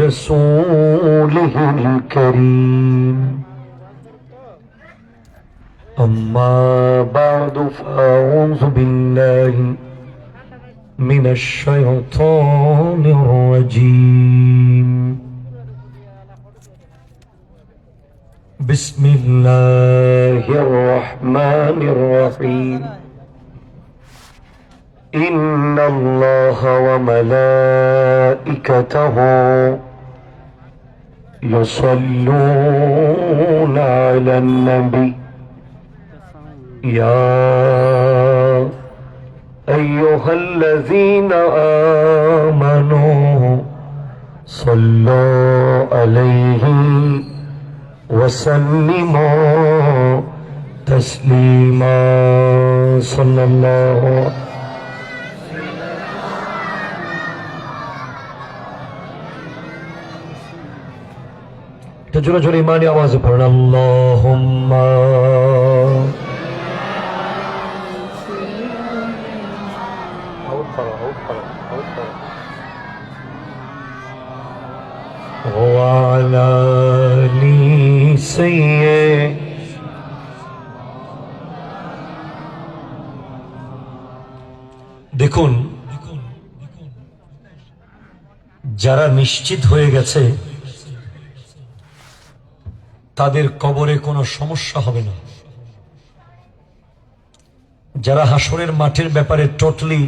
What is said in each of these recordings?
رسوله الكريم أما بعد فأعوذ بالله من الشيطان الرجيم بسم الله الرحمن الرحيم إن الله وملائكته يصلون على النبي يا أيها الذين آمنوا صلوا عليه وسلموا تسليما صلى الله জোরে জোরে ইমানি আওয়াজে পড়ুন আল্লাহুম্মা ওয়া আলা আলি সাইয়্যিদ দেখুন, যারা নিশ্চিত হয়ে গেছে তাদের কবরে কোনো সমস্যা হবে না। যারা হাসরের মাঠের ব্যাপারে টোটালি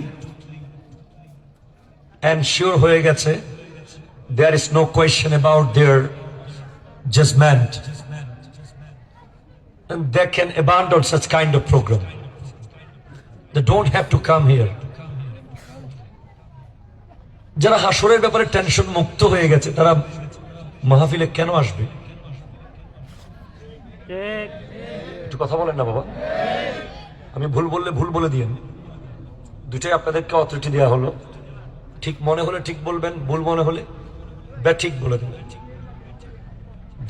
এনশিওর হয়ে গেছে, there is no question about their judgment, and they can abandon such kind of program. They don't have to come here. যারা হাসরের ব্যাপারে টেনশন মুক্ত হয়ে গেছে তারা মাহফিলে কেন আসবে? একটু কথা বলেন না বাবা, আমি ভুল বললে ভুল বলে দিয়েন। দুটাই আপনাদেরকে অথরিটি দেওয়া হলো। ঠিক মনে হলে ঠিক বলবেন, ভুল মনে হলে ঠিক বলে দেবেন।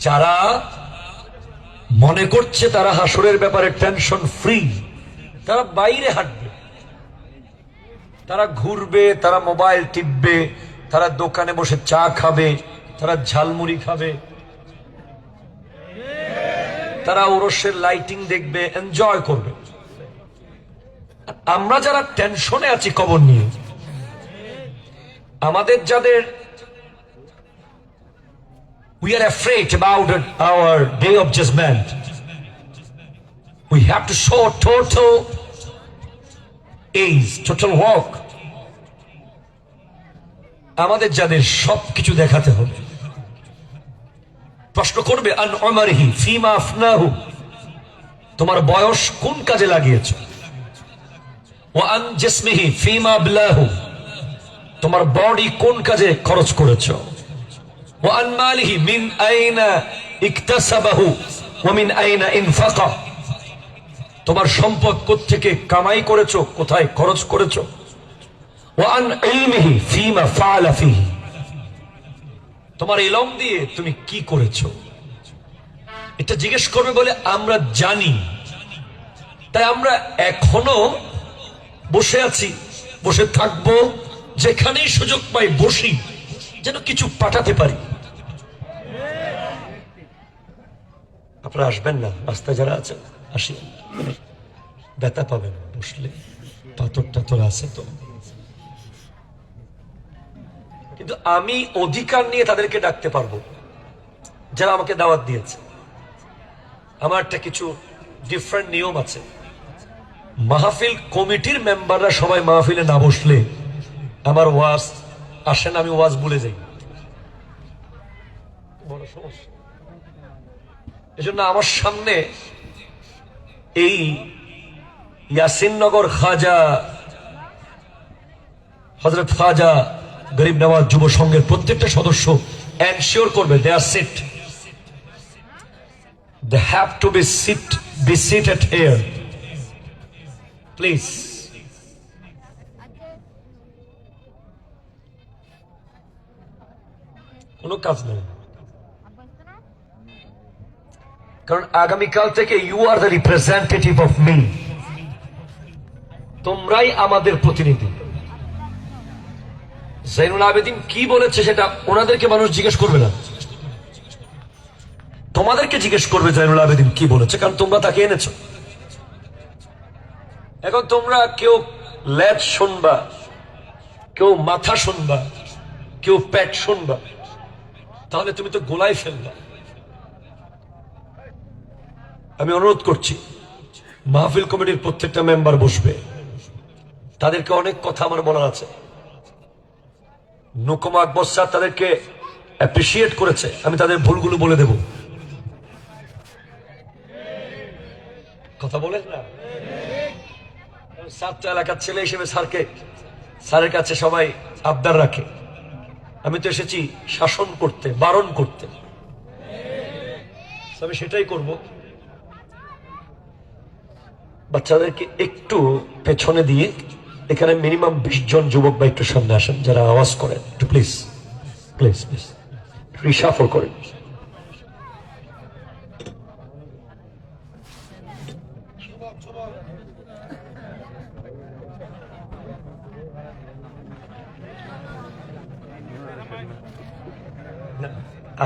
যারা মনে করছে তারা হাসরের ব্যাপারে টেনশন ফ্রি, তারা বাইরে হাঁটবে, তারা ঘুরবে, তারা মোবাইল টিপবে, তারা দোকানে বসে চা খাবে, তারা ঝালমুড়ি খাবে, তারা ওরসের লাইটিং দেখবে, এনজয় করবে। আমরা যারা টেনশনে আছি কবর নিয়ে, আমাদের যাদের we are afraid about our day of judgment, we have to show total age, total walk. আমাদের যাদের সবকিছু দেখাতে হবে। প্রশ্ন করবে আন উমরিহি ফিমা আফনাহু, তোমার বয়স কোন কাজে লাগিয়েছো? ওয়া আন জিসমিহি ফিমা আবলাহু, তোমার বডি কোন কাজে খরচ করেছো? ওয়া আন মালিহি মিন আইনা ইকতাসাবাহু ওয়া মিন আইনা ইনফাকা, তোমার সম্পদ কোত্থেকে কামাই করেছো, কোথায় খরচ করেছো? ওয়া আন ইলমিহি ফিমা ফাআলা ফিহি, তোমার ইলম দিয়ে তুমি কি করেছো? এটা জিজ্ঞেস করবে বলে আমরা জানি, তাই আমরা এখনো বসে আছি, বসে থাকবো, যেখানেই সুযোগ পাই বসি, যেন কিছু পাঠাতে পারি। আপনারা আসবেন না? রাস্তায় যারা আছেন আসেন, ব্যথা পাবেন বসলে, পাথর টাথর আছে তো। কিন্তু আমি অধিকার নিয়ে তাদেরকে ডাকতে পারবো যারা আমাকে দাওয়াত দিয়েছে। আমার একটা কিছু ডিফারেন্ট নিয়ম আছে। মাহফিল কমিটির মেম্বাররা সবাই মাহফিলে না বসলে আমার ওয়াজ আসেন, আমি ওয়াজ ভুলে যাই, বড় সমস্যা। এজন্য আমার সামনে এই ইয়াসিননগর খাজা হযরত খাজা গরিব নওয়াজ যুব সংঘের প্রত্যেকটা সদস্য এনশিওর করবে দে আর seat, they have to be seated here, please. কোনো কাজ নেই, কারণ আগামীকাল থেকে you are the representative of me, তোমরাই আমাদের প্রতিনিধি। জাইনুল আবেদিন কি বলেছে সেটা ওনাদেরকে মানুষ জিজ্ঞেস করবে না, তোমাদেরকে জিজ্ঞেস করবে জাইনুল আবেদিন কি বলেছে, কারণ তোমরা তাকে এনেছো। এখন তোমরা কেউ লেজ শুনবা, কেউ মাথা শুনবা, কেউ পেট শুনবা, তাহলে তুমি তো গোলায় ফেলবা। আমি অনুরোধ করছি, মাহফিল কমিটির প্রত্যেকটা মেম্বার বসবে, তাদেরকে অনেক কথা আমার বলার আছে। নুকুমা আকবর স্যার তাদেরকে অ্যাপ্রিসিয়েট করেছে, আমি তাদের ভুলগুলো বলে দেব। কথা বলেন না, স্যার তো এলাকার ছেলে হিসেবে স্যারের কাছে সবাই আবদার রাখে। আমি তো এসেছি শাসন করতে, বারণ করতে, আমি সেটাই করব। বাচ্চাদেরকে একটু পেছনে দিয়ে, এখানে মিনিমাম 20 জন যুবক বা একটু সামনে আসেন যারা আওয়াজ করেন, একটু প্লিজ প্লিজ প্লিজ রিশাফল করেন।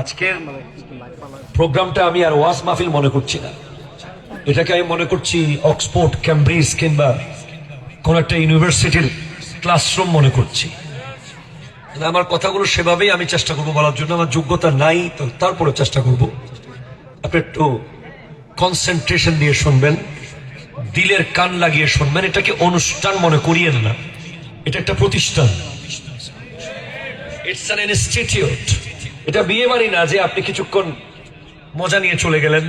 আজকের প্রোগ্রামটা আমি আর ওয়াজ মাহফিল মনে করছি না, এটাকে আমি মনে করছি অক্সফোর্ড, ক্যামব্রিজ কিংবা কোন একটা ইউনিভার্সিটির ক্লাসরুম মনে করছি। আমার কথাগুলো সেভাবেই আমি চেষ্টা করবো বলার জন্য, আমার যোগ্যতা নাই তো তারপরে চেষ্টা করব। আপনি একটু কনসেন্ট্রেশন দিয়ে শুনবেন, দিলের কান লাগিয়ে শুনবেন। এটাকে অনুষ্ঠান মনে করিয়েন না, এটা একটা প্রতিষ্ঠান, ইটস অ্যান ইনস্টিটিউট। এটা বিয়ে বাড়ি না যে আপনি কিছুক্ষণ মজা নিয়ে চলে গেলেন।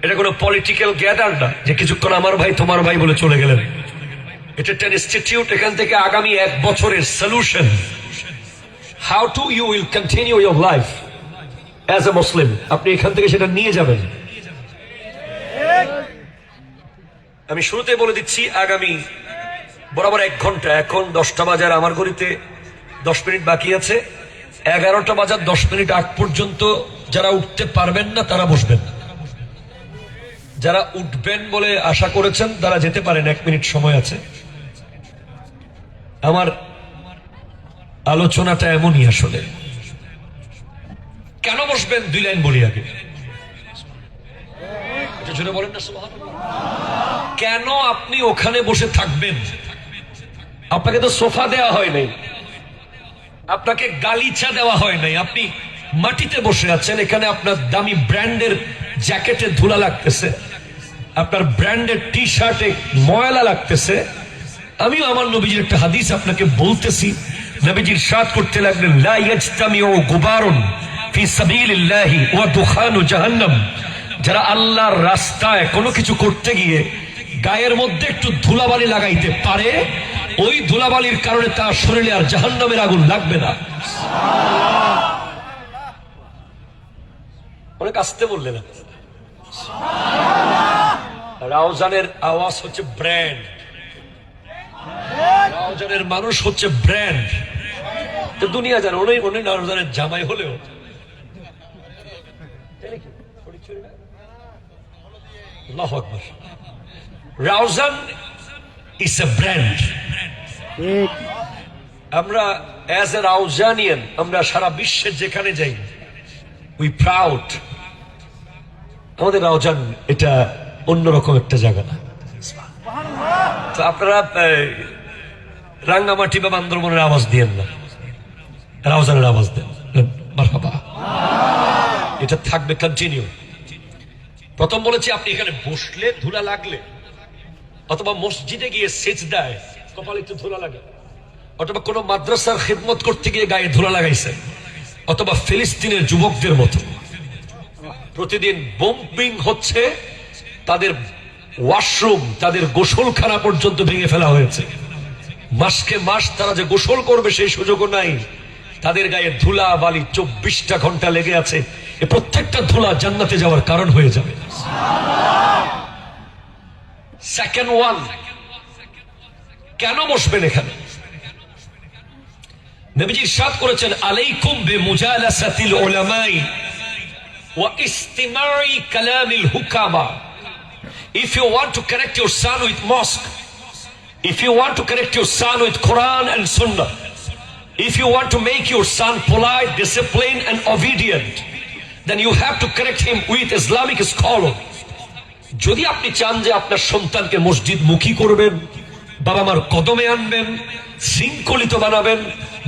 এটা কোনো পলিটিক্যাল গ্যাদার না যে কিছুক্ষণ আমার ভাই তোমার ভাই বলে চলে গেলেন। এটা একটা ইনস্টিটিউট, এখান থেকে আগামী 1 বছরের solution, how to you will continue your life as a Muslim, আপনি এখান থেকে সেটা নিয়ে যাবেন। আমি শুরুতে বলে দিচ্ছি, আগামী বরাবর 1 ঘন্টা, এখন 10টা বাজার, আমার ঘড়িতে 10 মিনিট বাকি আছে। 11টা বাজার 10 মিনিট আগ পর্যন্ত যারা উঠতে পারবেন না তারা বসবেন, যারা উঠবেন বলে আশা করেছেন তারা যেতে পারেন, 1 মিনিট সময় আছে। আমার আলোচনাটা এমনই আসলে। কেন বসবেন 2 লাইন বলি আগে, এটা জোরে বলেন না সুবহানাল্লাহ। কেন আপনি ওখানে বসে থাকবেন? আপনাকে তো সোফা দেওয়া হয় নাই, আপনাকে গালিচা দেওয়া হয় নাই, আপনি মাটিতে বসে আছেন। এখানে আপনার দামি ব্র্যান্ডের জ্যাকেটে ধুলা লাগতেছে, আপনার ব্র্যান্ডের টি শার্টে ময়লা লাগতেছে। আমিও আমার নবীজির একটা হাদিস আপনাকে বলতেছি। নবীজি ইরশাদ করতে লাগলেন, লা ইয়াজতামিউ গুবারুন ফি সাবিলিল্লাহি ওয়া দুখানু জাহান্নাম। যারা আল্লাহর রাস্তায় কোনো কিছু করতে গিয়ে গায়ের মধ্যে একটু ধুলাবালি লাগাইতে পারে, ওই ধুলাবালির কারণে তার শরীরে আর জাহান্নামের আগুন লাগবে না। অনেক আসতে বললেন। রাউজানের আওয়াজ হচ্ছে ব্র্যান্ড, রাউজানের মানুষ হচ্ছে ব্র্যান্ড। তো দুনিয়া জানে উনি রাউজানের জামাই হলেও আল্লাহু আকবার, রাউজান ইজ এ ব্র্যান্ড। আমরা অ্যাজ এ রাউজানিয়ান, আমরা সারা বিশ্বের যেখানে যাই, উই প্রাউড। আমাদের রাউজান এটা অন্যরকম একটা জায়গা না। তো আপনারা রাঙ্গামাটি বা বান্দরবনের আওয়াজ দিয়েন না, রাউজানের আওয়াজ দেন মারহাবা। এটা থাকবে কন্টিনিউ। প্রথম বলেছি, আপনি এখানে বসলে ধুলা লাগলে, অথবা মসজিদে গিয়ে সেজদায় কপালে একটু ধুলা লাগে, অথবা কোনো মাদ্রাসার খিদমত করতে গিয়ে গায়ে ধুলা লাগাইছে, অথবা ফিলিস্তিনের যুবকদের মতো প্রতিদিন বোম্বিং হচ্ছে, তাদের ওয়াশরুম, তাদের গোসলখানা পর্যন্ত ভেঙে ফেলা হয়েছে। মাসকে মাস তারা যে গোসল করবে সেই সুযোগও নাই, তাদের গায়ে ধুলা বালি 24টা ঘন্টা লেগে আছে। এ প্রত্যেকটা ধুলা জান্নাতে যাওয়ার কারণ হয়ে যাবে। সেকেন্ড ওয়ান, কেন বসবেন এখানে? নবীজি ইরশাদ করেছেন, আলাইকুম বিমুজালাসাতিল উলামাই ওয়া ইস্তিমাই কালামিল হুকামা। If you want to connect your son with mosque, if you want to connect your son with Quran and Sunnah, If you want to make your son polite, disciplined and obedient, then you have to correct him with Islamic scholar. যদি আপনি চান যে আপনার সন্তানকে মসজিদ মুখী করবেন, বাবা মার কদমে আনবেন, শৃঙ্খলিত বানাবেন,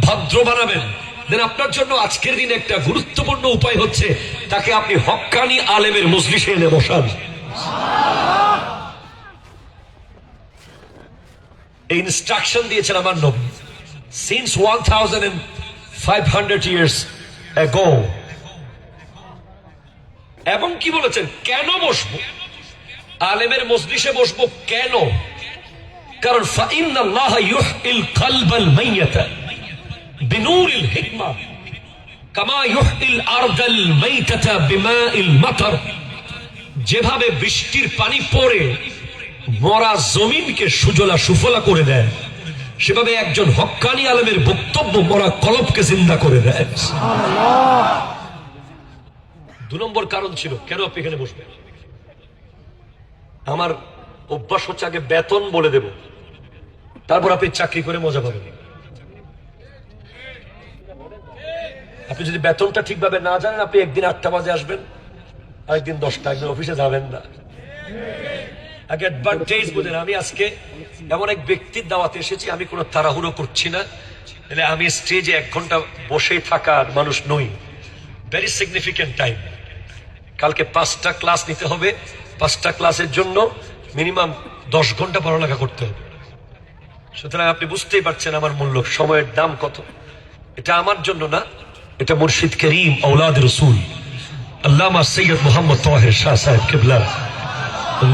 ভদ্র বানাবেন, দেন আপনার জন্য আজকের দিনে একটা গুরুত্বপূর্ণ উপায় হচ্ছে তাকে আপনি হক্কানি আলেমের মজলিসে এনে বসান। এই ইনস্ট্রাকশন দিয়েছেন আমার নবী সিন্স 1500 years ago। এবং কি বলেছেন কেন বসবো আলেমের মজলিসে বসবো কেন? কারণ ফাইন্নাল্লাহা ইউহইল কলবাল মাইয়াতা বিনূরিল হিকমা কামা ইউহইল আরদাল মাইতাতা বিমাইল মাতার। যেভাবে বৃষ্টির পানি পড়ে মরা জমিনকে সুজলা সুফলা করে দেয়, সেভাবে একজন হক্কানি আলেমের বক্তব্য মরা কলবকে জিন্দা করে দেয়। দু নম্বর কারণ ছিল কেন আপনি এখানে বসবেন। আমার অভ্যাস হচ্ছে আগে বেতন বলে দেব, তারপর আপনি চাকরি করে মজা পাবেন। আপনি যদি বেতনটা ঠিকভাবে না জানেন, আপনি একদিন 8টা বাজে আসবেন, আরেকদিন 10টা, একদিন অফিসে যাবেন না। আগে অ্যাডভান্টেজ বুঝেন। আমি আজকে এমন এক ব্যক্তির দাওয়াতে এসেছি, আমি কোনো তাড়াহুড়ো করছি না, তাহলে আমি স্টেজে 1 ঘন্টা বসেই থাকার মানুষ নই। Very significant time. কালকে 5টা ক্লাস নিতে হবে, 5টা ক্লাসের জন্য মিনিমাম 10 ঘন্টা পড়ালেখা করতে হবে। সুতরাং আপনি বুঝতেই পারছেন আমার মূল্য, সময়ের দাম কত। এটা আমার জন্য না, এটা মুর্শিদ করিম আওলাদ রসুল আল্লামা সৈয়দ মোহাম্মদ তাহের শাহ সাহেব কিবলা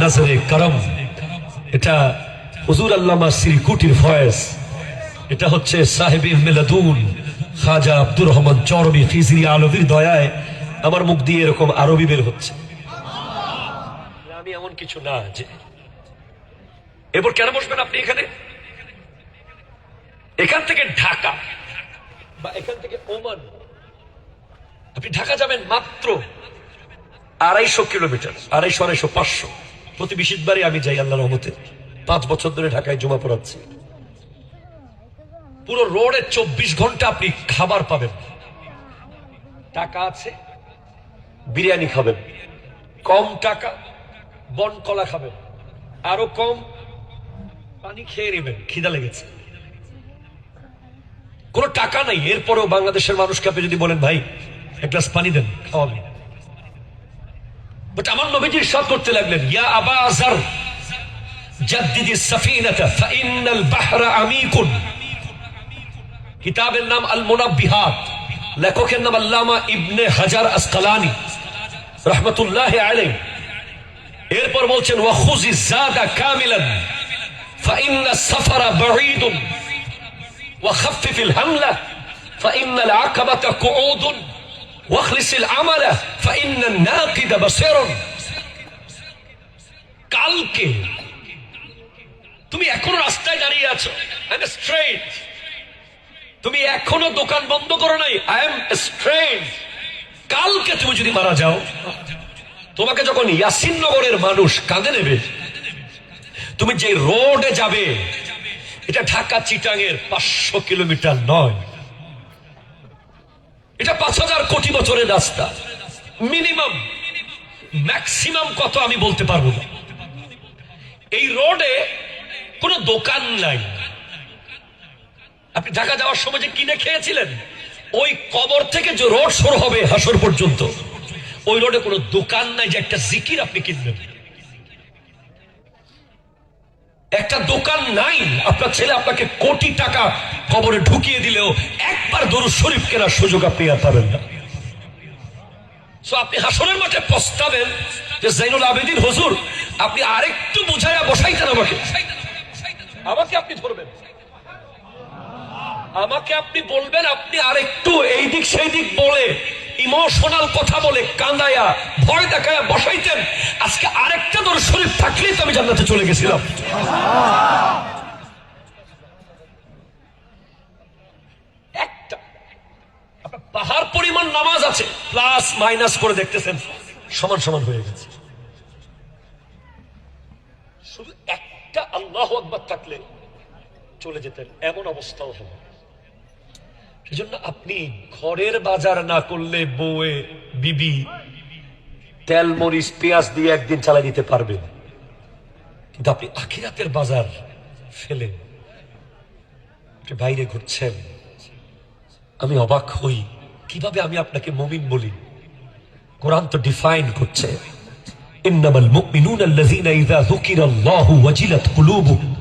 নজরে করম, এটা হুজুর আল্লামা সিরকুটির ফয়েজ, এটা হচ্ছে সাহেবে মিলাদুন খাজা আব্দুর রহমান চরবি খিজরি আলভীর দয়ায় আমার মুখ দিয়ে এরকম আরবি বের হচ্ছে। আমি এমন কিছু না যে এরপর কেন বসবেন আপনি এখানে। এখান থেকে ঢাকা বা এখান থেকে ওমান আপনি ঢাকা যাবেন মাত্র 250 কিলোমিটার, 250, 500। প্রতি বৃহস্পতিবারে আমি যাই আল্লাহর রহমতে। 5 বছর ধরে ঢাকায় জমা পড়াচ্ছি। পুরো রোডে 24 ঘন্টা আপনি খাবার পাবেন। টাকা আছে বিরিয়ানি খাবেন, কম টাকা বন কলা খাবেন, আরো কম পানি খেয়ে নেবেন, খিদা লেগেছে। কোনো টাকা নাই, এরপরেও বাংলাদেশের মানুষকে আপনি যদি বলেন ভাই 1 গ্লাস পানি দেন, খাওয়াবেন। বাট আমার নবীজি ইরশাদ করতে লাগলেন, ইয়া আবা যার জাদ্দিদি সাফিনাতা ফাইন্নাল বাহরা আমিকুন। কিতাবের নাম আল মুনাব্বিহাত, লেখকের নাম আল্লামা ইবনে হাজার আসকালানি রাহমাতুল্লাহি আলাইহি। এরপর বলছেন ওয়া খুজি যাদা কামিলান ফাইন্নাস সাফারা বাঈদুন ওয়া খাফফিল হামলা ফাইন্নাল আকাবাতা কুউদুন ওয়াখলিসিল আমালা ফাইন্নান নাকিদা বাসিরুন। কালকে তুমি এখনো রাস্তায় দাঁড়িয়ে আছো, আই এম স্ট্রেট। তুমি এখনো দোকান বন্ধ করো নাই, আই এম স্ট্রেট। কালকে তুমি যদি মারা যাও, তোমাকে যখন ইয়াসিন নগরের মানুষ কাঁদে নেবে, তুমি যে রোডে যাবে এটা ঢাকা চিটাঙের 500 কিলোমিটার নয়, এটা 5000 কোটি বছরের রাস্তা। মিনিমাম, ম্যাক্সিমাম কত আমি বলতে পারবো না। এই রোডে কোনো দোকান নাই। আপনি ঢাকা যাওয়ার সময় যে কিনে খেয়েছিলেন, ওই কবর থেকে যে রোড শুরু হবে হাসর পর্যন্ত, ওই রোডে কোনো দোকান নাই যে একটা জিকির আপনি কিনবেন। একটা দোকান নাই। আপনার ছেলে আপনাকে কোটি টাকা কবরে ঢুকিয়ে দিলেও একবার দরুদ শরীফ কেনার সুযোগ আপনি আর পাবেন না। সো আপনি হাসরের মাঠে পস্তাবেন যে জাইনুল আবেদিন হুজুর আপনি আরেকটু বুঝাইয়া বসাইতেন আমাকে আপনি ধরবেন, আমাকে আপনি বলবেন, আপনি আরেকটু এই দিক সেই দিক বলে ইমোশনাল কথা বলে কান্দায়া ভয় দেখায়া বসাইতেন। আজকে আরেকটা দরুদ শরীফ থাকলেই তো আমি জান্নাতে চলে গেছিলাম। একটা আপনার পাহাড় পরিমাণ নামাজ আছে, প্লাস মাইনাস করে দেখতেছেন সমান সমান হয়ে গেছে। শুধু একটা আল্লাহু আকবার থাকলে চলে যেতেন, এমন অবস্থাও হবে। সেজন্য আপনি ঘরের বাজার না করলে বউয়ে বিবি তেল মরিচ পেঁয়াজ দিয়ে একদিন চালাই দিতে পারবেন, কিন্তু আপনি আখিরাতের বাজার ফেলে বাইরে ঘুরছেন। আমি অবাক হই কিভাবে আমি আপনাকে মুমিন বলি। কোরআন তো ডিফাইন করছে, ইন্নামাল মুমিনুনা আল্লাযীনা ইযা যুকিরাল্লাহু ওয়াজিলাত কুলুবুহুম।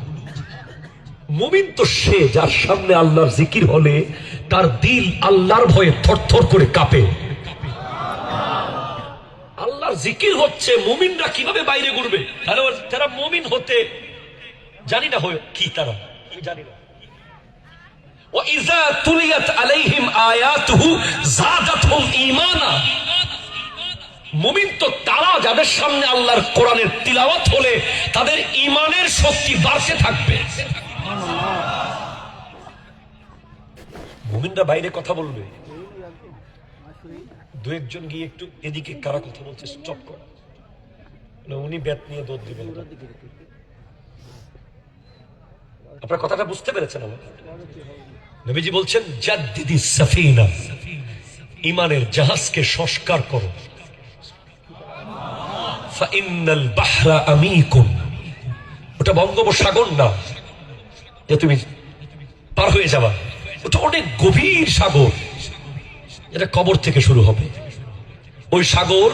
মুমিন তো সে যার সামনে আল্লাহর জিকির হলে তার দিল আল্লাহর ভয়ে থরথর করে কাঁপে। আল্লাহর জিকির হচ্ছে, মুমিনরা কিভাবে বাইরে ঘুরবে? তারা মুমিন হতে জানি না হয় কি, তারা আমি জানি না। وَإِذَا تُلِيَتْ عَلَيْهِمْ آيَاتُهُ زَادَتْهُمْ ঈমানা। মুমিন তো তারা যাদের সামনে আল্লাহর কোরআনের তিলাওয়াত হলে তাদের ঈমানের শক্তি বাড়তে থাকবে। মুমিনরা বাইরে কথা বলবে, দু একজন গিয়ে একটু এদিকে কারা কথা বলছে স্টপ কর, উনি ব্যাট নিয়ে দৌড় দিবেন। আপনার কথাটা বুঝতে পেরেছেন? আমার নবীজি বলছেন, জাদ্দিদি সাফিনা, ঈমানের জাহাজকে সংস্কার করো। ফাইন্নাল বাহরা আমিকুন, ওটা বঙ্গোপসাগর না যে তুমি পার হয়ে যাবা, ওটা অনেক গভীর সাগর, এটা কবর থেকে শুরু হবে। ওই সাগর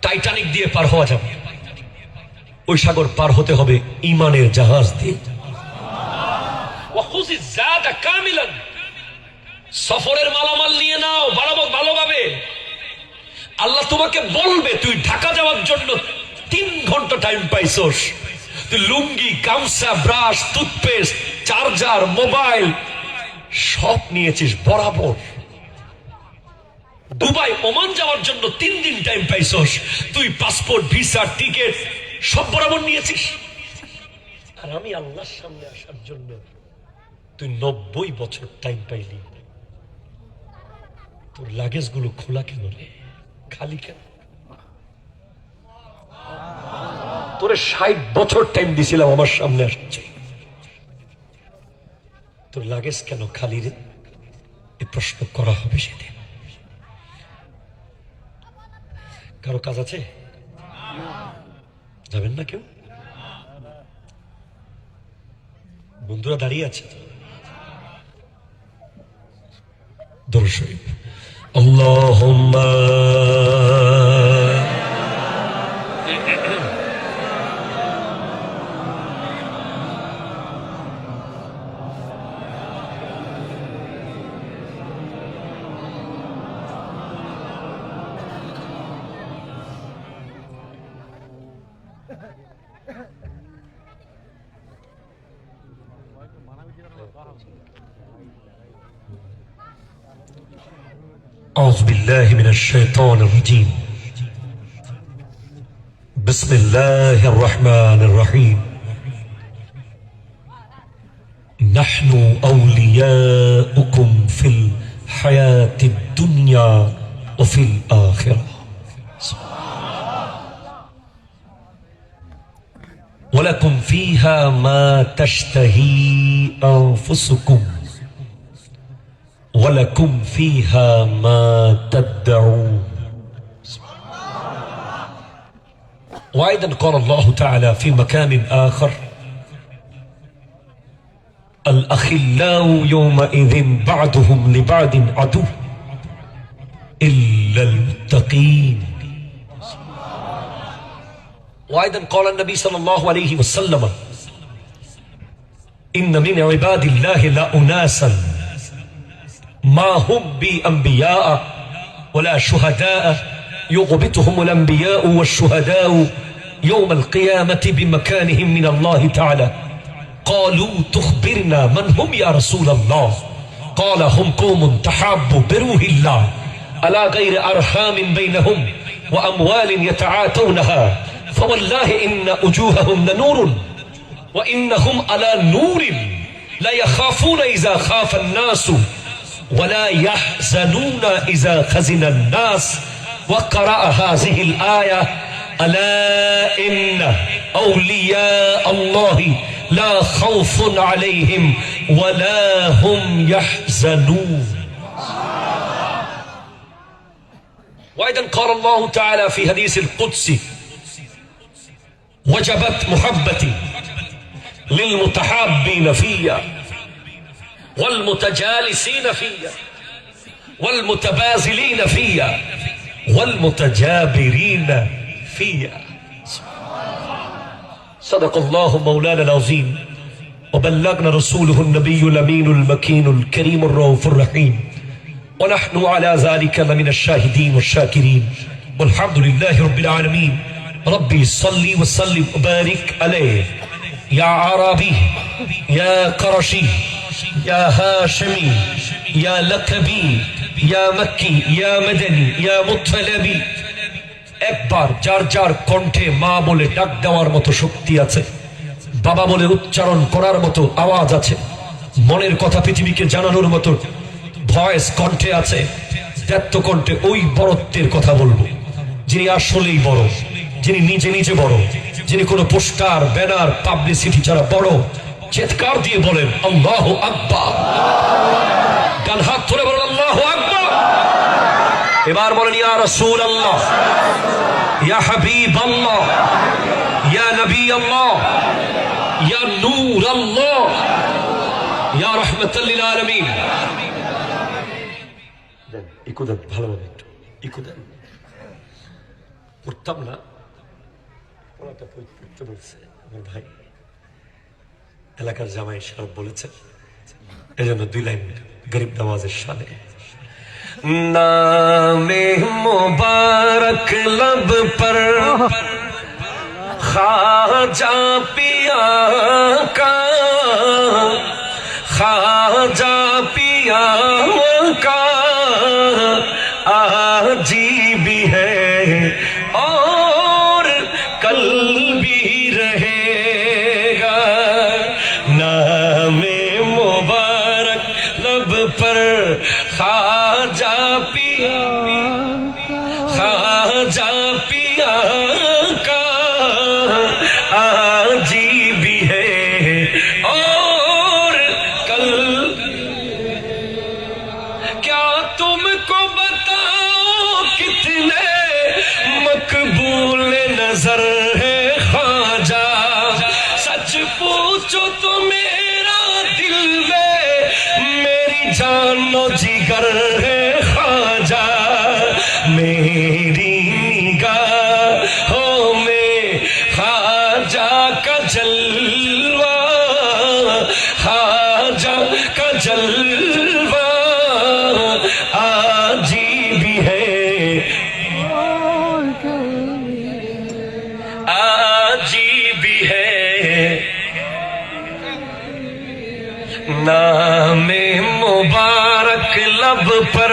টাইটানিক দিয়ে পার হওয়া যাবে, ওই সাগর পার হতে হবে ঈমানের জাহাজ দিয়ে। সফরের মালামাল নিয়ে নাও, ভালোভাবে। আল্লাহ তোমাকে বলবে তুই ঢাকা যাওয়ার জন্য 3 ঘন্টা টাইম পাইছস, তুই লুঙ্গি, গামছা, ব্রাশ, টুথপেস্ট, চার্জার, মোবাইল সব নিয়েছিস বরাবর। দুবাই, ওমান যাওয়ার জন্য 3 দিন টাইম পাইছস, তুই পাসপোর্ট, ভিসা, টিকিট সব বরাবর নিয়েছিস। আর আমি আল্লাহর সামনে আসার জন্য তুই 90 বছর টাইম পাইলি। তোর লাগেজ গুলো খোলা কেন রে, খালি কেন? তোরে 60 বছর টাইম দিছিলাম আমার সামনে আসছে, তোর লাগেজ কেন খালি রে? এই প্রশ্ন করা হবে সেদিন। কারো কাজ আছে? যাবেন না কেউ? বন্ধুরা দাঁড়িয়ে আছে। দরুদ শরীফ, আল্লাহুম্মা أعوذ بالله من الشيطان الرجيم. بسم الله الرحمن الرحيم. نحن أولياؤكم في الحياة الدنيا وفي الآخرة. ولكم فيها ما تشتهي أنفسكم ولكم فيها ما تدعون. وأيضا قال الله تعالى في مكان آخر: الأخلاء يومئذ بعضهم لبعض عدو إلا المتقين. وأيضا قال النبي صلى الله عليه وسلم: إن من عباد الله لأناسا ما هم بأنبياء ولا شهداء يغبطهم الأنبياء والشهداء يوم القيامة بمكانهم من الله تعالى. قالوا تخبرنا من هم يا رسول الله؟ قال هم قوم تحابوا بروح الله على غير أرحام بينهم وأموال يتعاتونها فوالله إن وجوههم لنور وإنهم على نور لا يخافون إذا خاف الناس ولا يحزنون إذا خزن الناس. وقرأ هذه الآية: ألا إن أولياء الله লা খাউফুন আলাইহিম ওয়ালা হুম ইয়াহজানুন। وأيضا قال الله تعالى في حديث القدسي وجبت محبتي للمتحابين فيا والمتجالسين فيا والمتبازلين فيا والمتجابرين فيا. صدق الله مولانا العظيم وبلغنا رسوله النبي الأمين المكين الكريم الرؤوف الرحيم ونحن على ذلك لمن الشاهدين والشاكرين والحمد لله رب العالمين. ربي صل وسلم وبارك عليه يا عربي يا قرشي يا هاشمي يا لقبي يا مكي يا مدني يا مطلبي. একবার যার যার কণ্ঠে মা বলে ডাক দেওয়ার মতো শক্তি আছে, বাবা বলে উচ্চারণ করার মতো আওয়াজ আছে, মনের কথা পৃথিবীকে জানানোর মতো ভয়েস কণ্ঠে আছে, দ্ব্যর্থ কণ্ঠে ওই বড়ত্বের কথা বলবো যিনি আসলেই বড়, যিনি নিজে নিজে বড়, যিনি কোনো পোস্টার ব্যানার পাবলিসিটি ছাড়া বড়। চিৎকার দিয়ে বলেন আল্লাহু আকবার। ডান হাত তুলে বলেন আল্লাহু আকবার। এবার বলেন ইয়া রাসূলুল্লাহ, ইয়া হাবিবাল্লাহ, ইয়া নবিয়াল্লাহ, ইয়া নূরাল্লাহ, ইয়া রাহমাতাল লিল আলামিন। ইকুদান ভালোভাবে একটু ইকুদান পড়তাম না, ওনাটা পড়তে বলছে আমার ভাই, এলাকার জামাই সাহেব বলেছেন, এই জন্য 2 লাইন গরিব নওয়াজের শানে। নামে মুবারক लब पर खाजा पिया का, खाजा पिया का आजी भी है और कल भी रहेगा। नामे मुबारक लब पर खाजा पिया, खाजा पिया का आजी भी है और कल। क्या तुमको बताओ कितने मकबूल नजर है ख्वाजा, सच पूछो तो मेरा दिल में मेरी जानो जिगर है ख्वाजा। मेरी निगाहों में ख्वाजा का जलवा, ख्वाजा का जलवा आजी भी है, आजी भी है। नामे मुबारक लब पर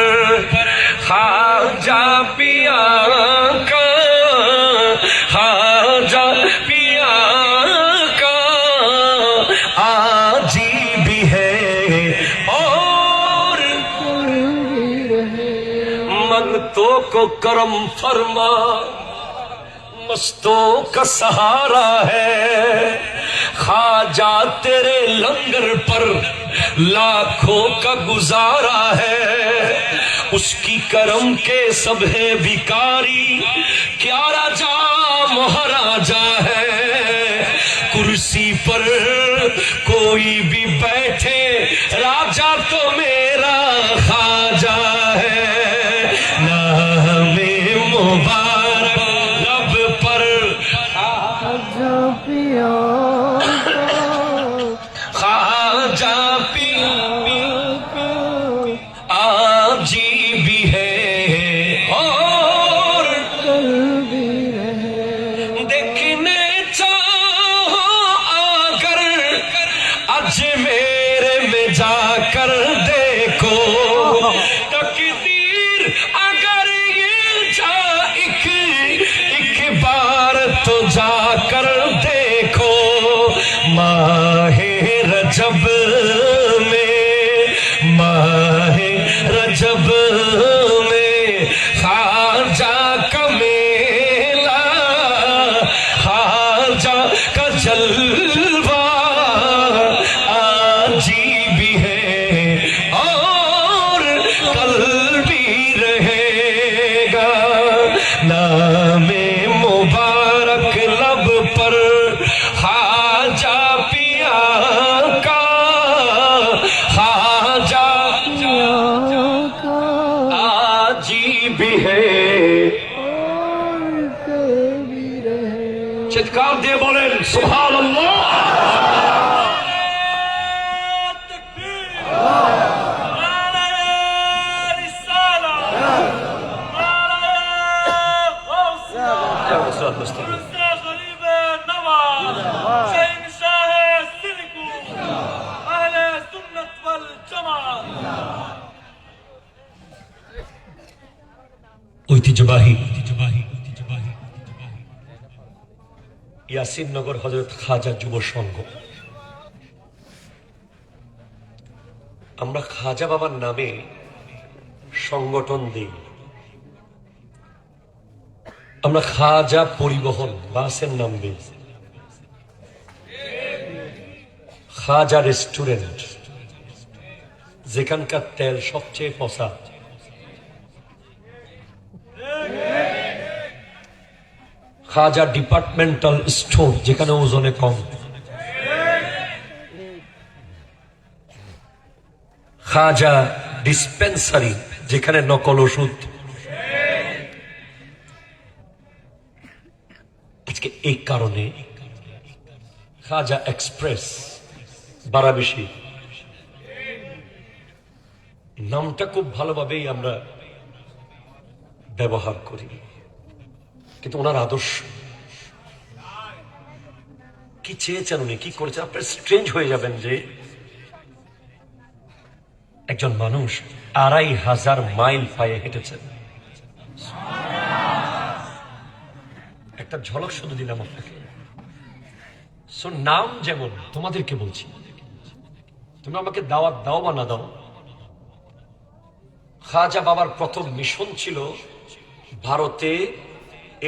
खाजा पिया का, खाजा पिया का आजी भी है और मंगतों को करम फरमा, मस्तों का सहारा है। खाजा तेरे लंगर पर लाखों का गुजारा है, उसकी करम के सब है भिकारी, क्या राजा महाराजा है। कुर्सी पर कोई भी बैठे राजा तो मेरा खाजा है। नामे मुबारक लब पर खाजा पिया, खाजा पिया आजी भी है और कल भी रहे। देखने चाहो आकर अजमेर में जाकर देखो, तकदीर अगर ये जा एक बार तो जाकर देखो। माहे रजब में, माहे रजब में खाजा का मेला, खाजा का जलवा जी भी है। চিৎকার দিয়ে বলেন সুবহানাল্লাহ। ঐতিহ্যবাহী ইয়াসিননগর হযরত খাজা যুব সংঘ। আমরা খাজা বাবার নামে সংগঠন দিই। আমরা খাজা পরিবহন বাসের নাম দিই, খাজা রেস্টুরেন্ট যেখানকার তেল সবচেয়ে পচা, খাজা ডিপার্টমেন্টাল স্টোর যেখানে ওজনে কম, খাজা ডিসপেন্সারি যেখানে নকল ওষুধ। আজকে এই কারণে খাজা এক্সপ্রেস বারাবেশি নামটা খুব ভালোভাবেই আমরা ব্যবহার করি, কিন্তু ওনার আদর্শ কি চেয়েছেন, উনি কি করেছেন, আপনার স্ট্রেঞ্জ হয়ে যাবেন যে একজন মানুষ ২৫০০ মাইল পায়ে হেঁটেছেন। একটা ঝলক শুধু দিলাম আপনাকে। নাম যেমন, তোমাদেরকে বলছি, তুমি আমাকে দাওয়াত দাও বা না দাও, খাজা বাবার প্রথম মিশন ছিল ভারতে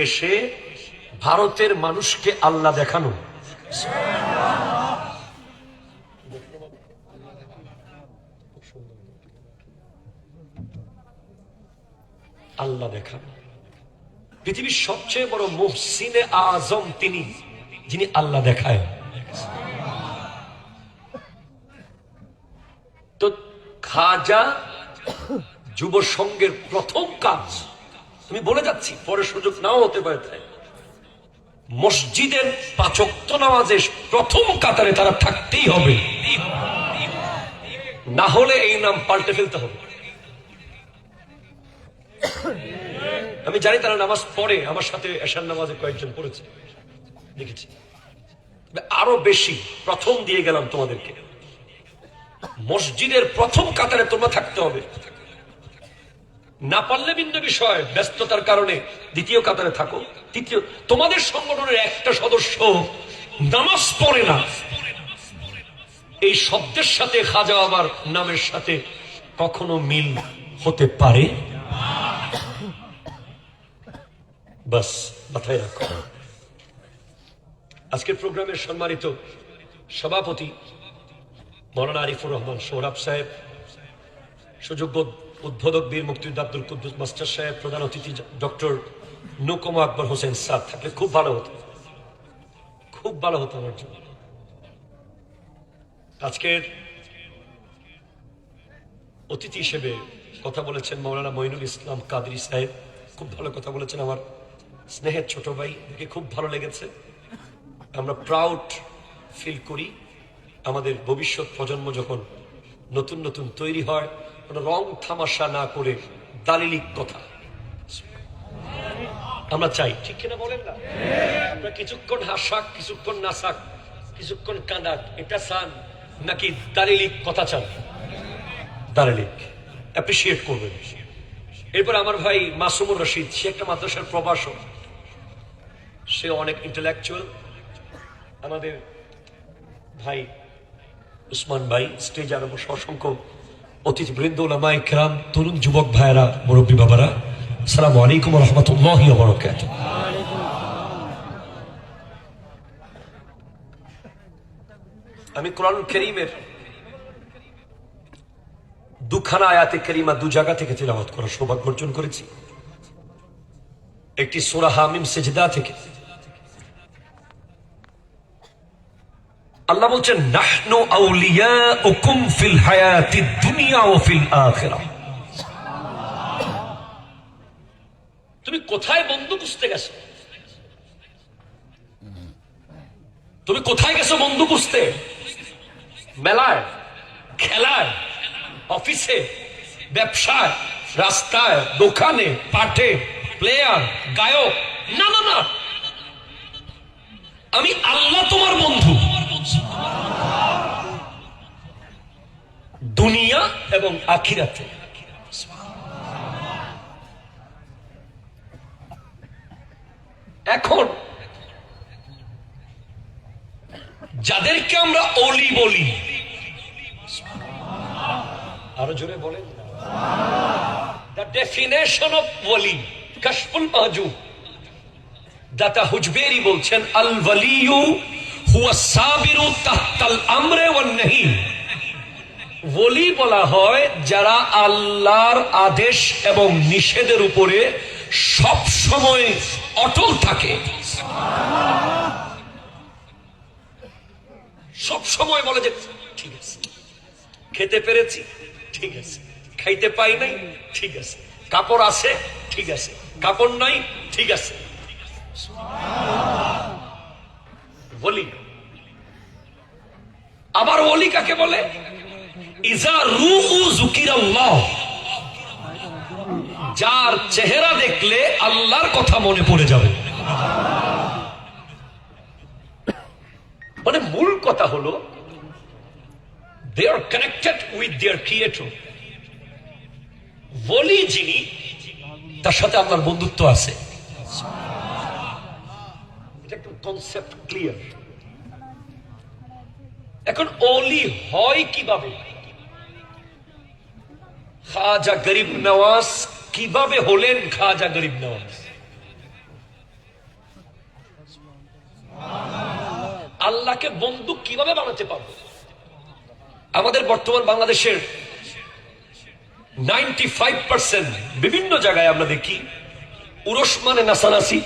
এসে ভারতের মানুষকে আল্লাহ দেখানো। আল্লাহ দেখানো। পৃথিবীর সবচেয়ে বড় মুহসিনে আজম তিনি, যিনি আল্লাহ দেখায়। তো খাজা যুব সংঘের প্রথম কাজ, আমি বলে যাচ্ছি, পরে সুযোগ নাও হতে পারে, মসজিদের ৫ ওয়াক্ত নামাজে প্রথম কাতারে তারা থাকতেই হবে, না হলে এই নাম পাল্টে ফেলতে হবে। আমি জানি তারা নামাজ পড়ে, আমার সাথে এশার নামাজে কয়েকজন পড়েছে, দেখেছি। আরো বেশি প্রথম দিয়ে গেলাম তোমাদেরকে, মসজিদের প্রথম কাতারে তোমরা থাকতে হবে। না পারলে ভিন্ন বিষয়, ব্যস্ততার কারণে দ্বিতীয় কাতারে থাকো। তৃতীয়, তোমাদের সংগঠনের একটা সদস্য নামাজ পড়ে না, এই শব্দের সাথে খাজা বাবার নামের সাথে কখনো মিল হতে পারে? বাস মাথায় রাখো। আজকের প্রোগ্রামের সম্মানিত সভাপতি মৌলানা আরিফুর রহমান সোহরাব সাহেব, সুযোগ্য উদ্বোধক বীর মুক্তিযোদ্ধা আব্দুল কুদ্দুস মাস্টার সাহেব, প্রধান অতিথি ডক্টর নুকমা আকবর হোসেন স্যার থাকলে খুব ভালো হতো, খুব ভালো হতো আমার জন্য। আজকের অতিথি হিসেবে কথা বলেছেন মৌলানা মঈনুল ইসলাম কাদরি সাহেব, খুব ভালো কথা বলেছেন। আমার স্নেহের ছোট ভাই, দেখে খুব ভালো লেগেছে। আমরা প্রাউড ফিল করি আমাদের ভবিষ্যৎ প্রজন্ম যখন নতুন নতুন তৈরি হয়, রং থামাশা না করে দালিলিক কথা আমরা চাই, ঠিক কিনা বলেন না? আমরা কিছুক্ষণ হাসাক, কিছুক্ষণ নাচাক, কিছুক্ষণ কাঁদাক, এটা চান নাকি দালিলিক কথা চান? দালিলিক অ্যাপ্রিসিয়েট করবেন। এরপর আমার ভাই মাসুমুর রশিদ, সে একটা মাদ্রাসার প্রভাষক, সে অনেক ইন্টেলেকচুয়াল। আমাদের ভাই উসমান ভাই, স্টেজ আরো অসংখ্য অতিথিবৃন্দ, ওলামায়ে কেরাম, তরুণ যুবক ভাইয়েরা, মুরব্বী বাবারা, আসসালামু আলাইকুম ওয়া রাহমাতুল্লাহি ওয়া বারাকাতুহু। আমি কোরআনুল কারীমের দুখানা আয়াতে কারিমা দু জায়গা থেকে তিলাওয়াত করার সৌভাগ্য অর্জন করেছি। একটি সূরা হামিম সিজদা থেকে। আল্লাহ বলছেন, নাহনু আউলিয়াউকুম ফিল হায়াতিদ দুনিয়া ওয়া ফিল আখিরাহ। কোথায় বন্ধু খুঁজতে গেছো? তুমি কোথায় গেছো বন্ধু খুঁজতে? মেলায়, খেলায়, অফিসে, ব্যবসায়, রাস্তায়, দোকানে, পাঠে, প্লেয়ার, গায়ক? না না না, আমি আল্লাহ তোমার বন্ধু, দুনিয়া এবং আখিরাতে। এখন যাদেরকে আমরা অলি বলি, আরো জোরে বলেন, দ্য ডেফিনেশন অফ ওয়ালি, কাশফুল মাহজুব, দাতা হুজবেরি বলছেন, আল ওয়ালিয়ু হুয়া সাবিরু তাহতাল আমরে ওয়ান নাহি। ওলি বলা হয় যারা আল্লাহর আদেশ এবং নিষেধের উপরে সব সময় অটল থাকে, সব সময় বলে যে ঠিক আছে, খেতে পেরেছি ঠিক আছে, খাইতে পাই নাই ঠিক আছে, কাপড় আছে ঠিক আছে, কাপড় নাই ঠিক আছে। ওলি। আবার ওলি কাকে বলে? ইজা রুউ যুকিরাল্লাহ, যার চেহারা দেখলে আল্লাহর কথা মনে পড়ে যাবে। মানে মূল কথা হলো they are connected with their creator. ওলি যিনি, তার সাথে আল্লাহর বন্ধুত্ব আছে। এটা একটা কনসেপ্ট ক্লিয়ার। এখন ওলি হয় কিভাবে? খাজা গরিব নওয়াজ কিভাবে হলেন খাজা গরিব নওয়াজ? আল্লাহকে বন্ধু কিভাবে বানাতে পারবো? আমাদের বর্তমান বাংলাদেশের 95% বিভিন্ন জায়গায় আমরা দেখি উরস মানে নাসানাসি,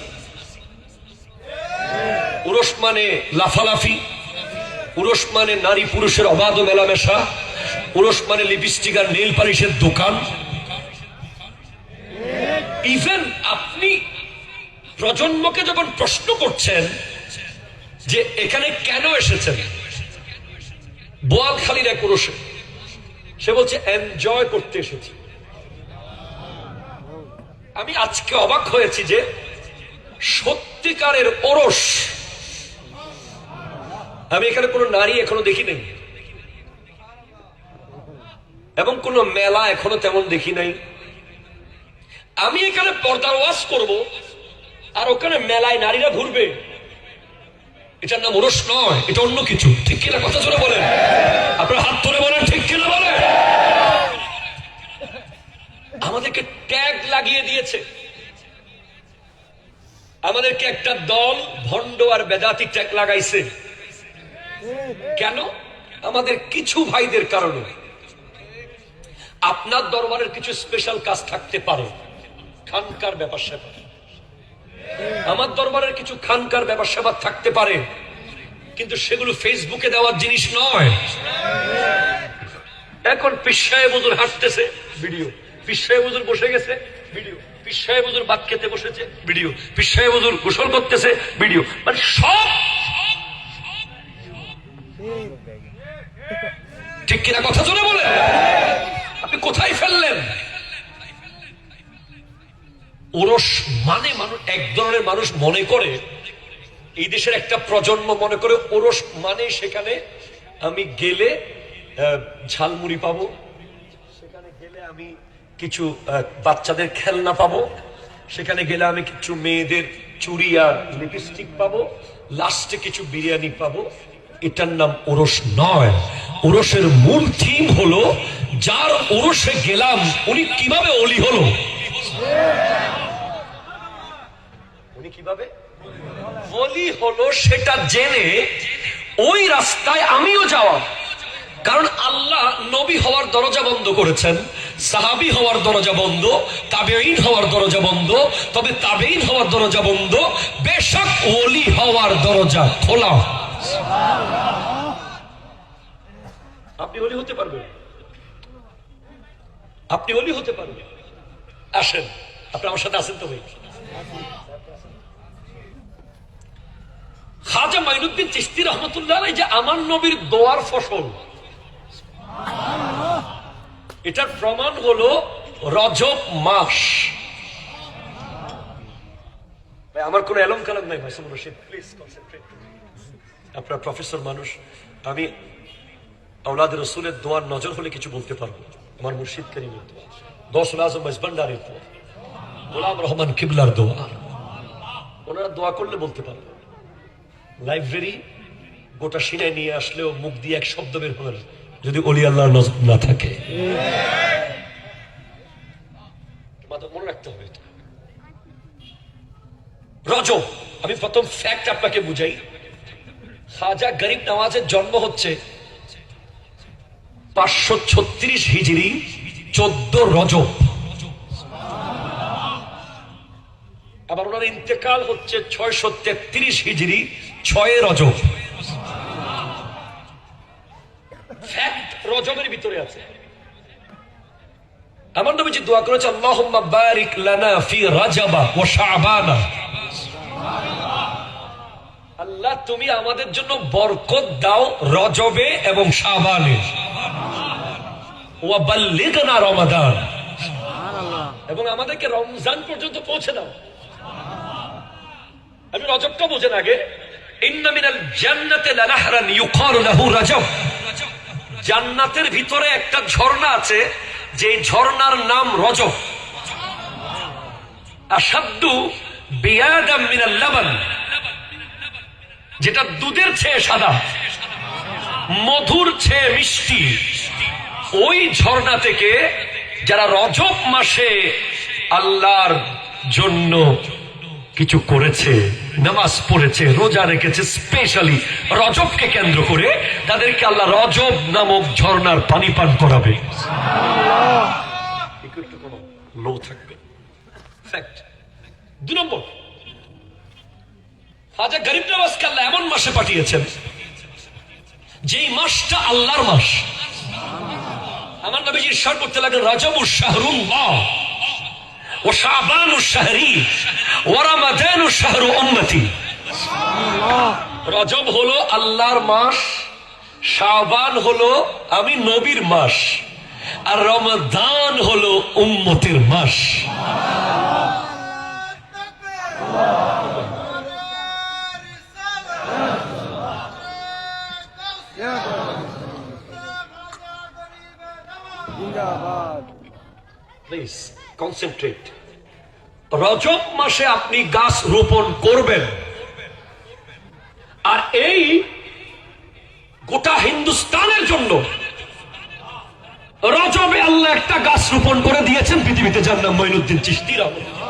উরস মানে লাফালাফি, উরস মানে নারী পুরুষের অবাধ মেলামেশা, উরস মানে লিপস্টিক আর নেইল পালিশের দোকান। ইভেন আপনি প্রজন্মকে যখন প্রশ্ন করছেন যে এখানে কেন এসেছেন, বোয়ালখালীর এক পুরুষে, সে বলছে এনজয় করতে এসেছি। আমি আজকে অবাক হয়েছি যে সত্যিকারের ওরস আমি এখানে কোনো নারী এখনো দেখি নাই, এবং কোনো মেলা এখনো তেমন দেখি নাই। আমি এখানে পর্দার ওয়াজ করব আর ওখানে মেলায় নারীরা ঘুরবে, এটার নাম ওরস নয়, এটা অন্য কিছু। ঠিক কিনা? কথা জোরে বলেন, আপনার হাত তুলে বলেন ঠিক কিনা বলেন। আমাদেরকে ট্যাগ লাগিয়ে দিয়েছে, আমাদেরকে একটা দল ভণ্ড আর বেদাতি ট্যাগ লাগাইছে। কেন? আমাদের কিছু ভাইদের কারণে। আপনার দরবারের কিছু স্পেশাল কাজ থাকতে পারে, খানকার ব্যাপার সেবা, আমার দরবারের কিছু খানকার ব্যাপার সেবা থাকতে পারে, কিন্তু সেগুলো ফেসবুকে দেওয়ার জিনিস নয়। এখন পীর সাহেব হুজুর হাঁটতেছে, ভিডিও। পীর সাহেব হুজুর বসে গেছে, ভিডিও। পীর সাহেব হুজুর ভাত খেতে বসেছে, ভিডিও। পীর সাহেব হুজুর গোসল করতেছে, ভিডিও। মানে সব। ঠিক কিনা? কথা জোরে বলে। আপনি কোথায় ফেললেন? ওরস মানে মানুষ, এক ধরনের মানুষ মনে করে, এই দেশের একটা প্রজন্ম মনে করে ওরস মানে সেখানে আমি গেলে ঝালমুড়ি পাবো, সেখানে গেলে আমি কিছু বাচ্চাদের খেলনা পাবো, সেখানে গেলে আমি কিছু মেয়েদের চুড়ি আর লিপস্টিক পাবো, লাস্টে কিছু বিরিয়ানি পাবো। এটার নাম ওরস নয়। ওরসের মূল থিম হলো যার ওরসে গেলাম উনি কিভাবে অলি হলো, উনি কিভাবে অলি হলো সেটা জেনে ওই রাস্তায় আমিও যাওয়া। কারণ আল্লাহ নবী হওয়ার দরজা বন্ধ করেছেন, সাহাবী হওয়ার দরজা বন্ধ, তাবেঈন হওয়ার দরজা বন্ধ। তবে তাবেঈন হওয়ার দরজা বন্ধ, বেশক ওলি হওয়ার দরজা খোলা। আপনি ওলি হতে পারবেন, আপনি ওলি হতে পারবেন। আসেন, আপনি আমার সাথে আসেন তো ভাই। খাজা মাইনুদ্দিন চিশতি রহমতুল্লাহ আলাইহি যে আমার নবীর দোয়ার ফসল, এটার প্রমাণ হলো রজব মাস। ভাই আমার কোনো এলম কালাম নাই ভাই, প্লিজ কনসেন্ট্রেট। আপনার প্রফেসর মানুষ, আমি আওলাদ রসুলের দোয়ার নজর হলে কিছু বলতে পারবো। আমার মুর্শিদ করিমের দোয়া, গৌসুল আজম মজবান্ডারের দোয়া, গোলাম রহমান কিবলার দোয়া, ওনারা দোয়া করলে বলতে পারবো। লাইব্রেরি গোটা সিনায় নিয়ে আসলেও মুখ দিয়ে এক শব্দ বের হবে না যদি অলি আল্লাহর নজর না থাকে। মনে রাখতে হবে এটা। রজব, আমি প্রথম ফ্যাক্ট আপনাকে বুঝাই। খাজা গরিব নওয়াজের জন্ম হচ্ছে 536 হিজরি 14 রজব, আবার ওনার ইন্তেকাল হচ্ছে 633 হিজরি 6 রজব। ফ্যাক্ট রজবের ভিতরে আছে। আমার নবীজি দোয়া করেছে, আল্লাহুম্মা বারিক লানা ফি রাজাবা ওয়া শাবানা। আল্লাহ তুমি আমাদের জন্য বরকত দাও রজবে এবং শাবানে, ওয়া বাল্লিগনা রমাদান, এবং আমাদেরকে রমজান পর্যন্ত পৌঁছে দাও। আমি রজবটা বোঝেন আগে। ইন্না মিনাল জান্নাতি লানাহরান ইউকালু লাহু রাজব। জান্নাতের ভিতরে একটা ঝর্ণা আছে, যে ঝর্ণার নাম রজব। আশাদ্দু বিয়াদাম মিনাল লাবান, যেটা দুধের চেয়ে সাদা, মধুর চেয়ে মিষ্টি। ওই ঝর্ণা থেকে যারা রজব মাসে আল্লাহর জন্য কিছু করেছে, নামাজ পড়েছে, রোজা রেখেছে, স্পেশালি রজবকে কেন্দ্র করে, তাদেরকে আল্লাহ রজব নামক ঝর্ণার পানি পান করাবে। লো থাকবে। ফ্যাক্ট 2 নম্বর, খাজা গরিব নওয়াজকে আল্লাহ এমন মাসে পাঠিয়েছেন যেই মাসটা আল্লাহর মাস। আমার নবীজি ইরশাদ করতে লাগলেন, রজবুশ শাহরুল্লাহ ওয়া শাবানুশ শাহরি ওয়া রমাদানুশ শাহরু উম্মতি। রজব হলো আল্লাহর মাস, শাবান হলো আমি নবীর মাস, আর রমাদান হলো উম্মতের মাস। Please concentrate. রজব মাসে আপনি গাছ রোপণ করবেন, আর এই গোটা হিন্দুস্তানের জন্য রজবে আল্লাহ একটা গাছ রোপণ করে দিয়েছেন পৃথিবীতে, যার নাম মাইনুদ্দিন চিশতি রহমাতুল্লাহ।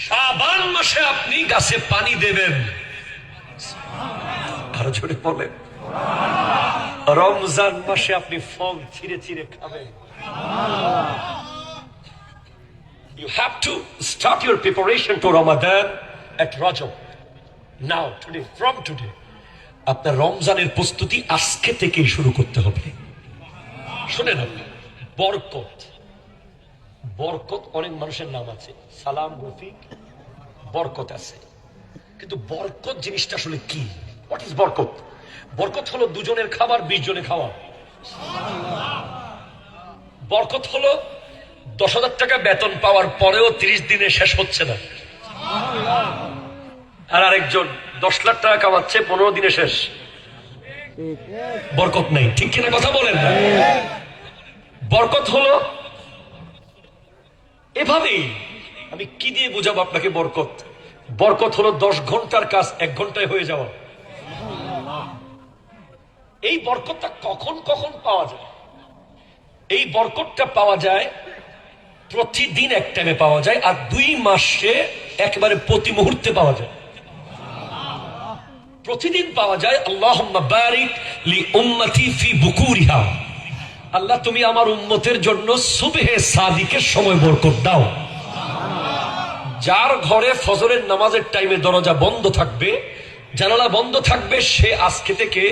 শাবান মাসে আপনি গাছে পানি দেবেন, আরো জোরে বলেন। রমজান মাসে আপনি ফল ছিঁড়ে ছিঁড়ে খাবেন। You have to start your preparation to Ramadan at Rajab now, today, from today. আপনার রমজানের প্রস্তুতি আজকে থেকেই শুরু করতে হবে। শুনেন আপনি, বরকত, বরকত অনেক মানুষের নাম আছে, সালাম, রফিক, বরকত আছে, কিন্তু বরকত জিনিসটা আসলে কি? হোয়াট ইজ বরকত? বরকত হলো 2 জনের খাবার 20 জনে খাওয়া। বরকত হলো 10,000 টাকা বেতন পাওয়ার পরেও 30 দিনে শেষ হচ্ছে না, আর আরেকজন 10 লাখ টাকা কামাচ্ছে 15 দিনে শেষ। বরকত নেই, ঠিক কিনা কথা বলেন না? বরকত হলো এভাবেই। আমি কি দিয়ে বুঝাবো আপনাকে বরকত? বরকত হলো 10 ঘন্টার কাজ 1 ঘন্টায় হয়ে যাওয়া। এই বরকতটা কখন কখন পাওয়া যায়? এই বরকতটা পাওয়া যায় প্রতিদিন এক টাইমে পাওয়া যায়, আর 2 মাসে একেবারে প্রতি মুহূর্তে পাওয়া যায়। প্রতিদিন পাওয়া যায়। আল্লাহুম্মা বারিক লি উম্মতি ফি বুকুরিহা, আল্লাহ তুমি আমার উম্মতের জন্য সুবহে সাদিকের সময় বরকত দাও। যার ঘরে ফজরের নামাজের টাইমে দরজা বন্ধ থাকবে, জানালা বন্ধ থাকবে, সে আজকে থেকে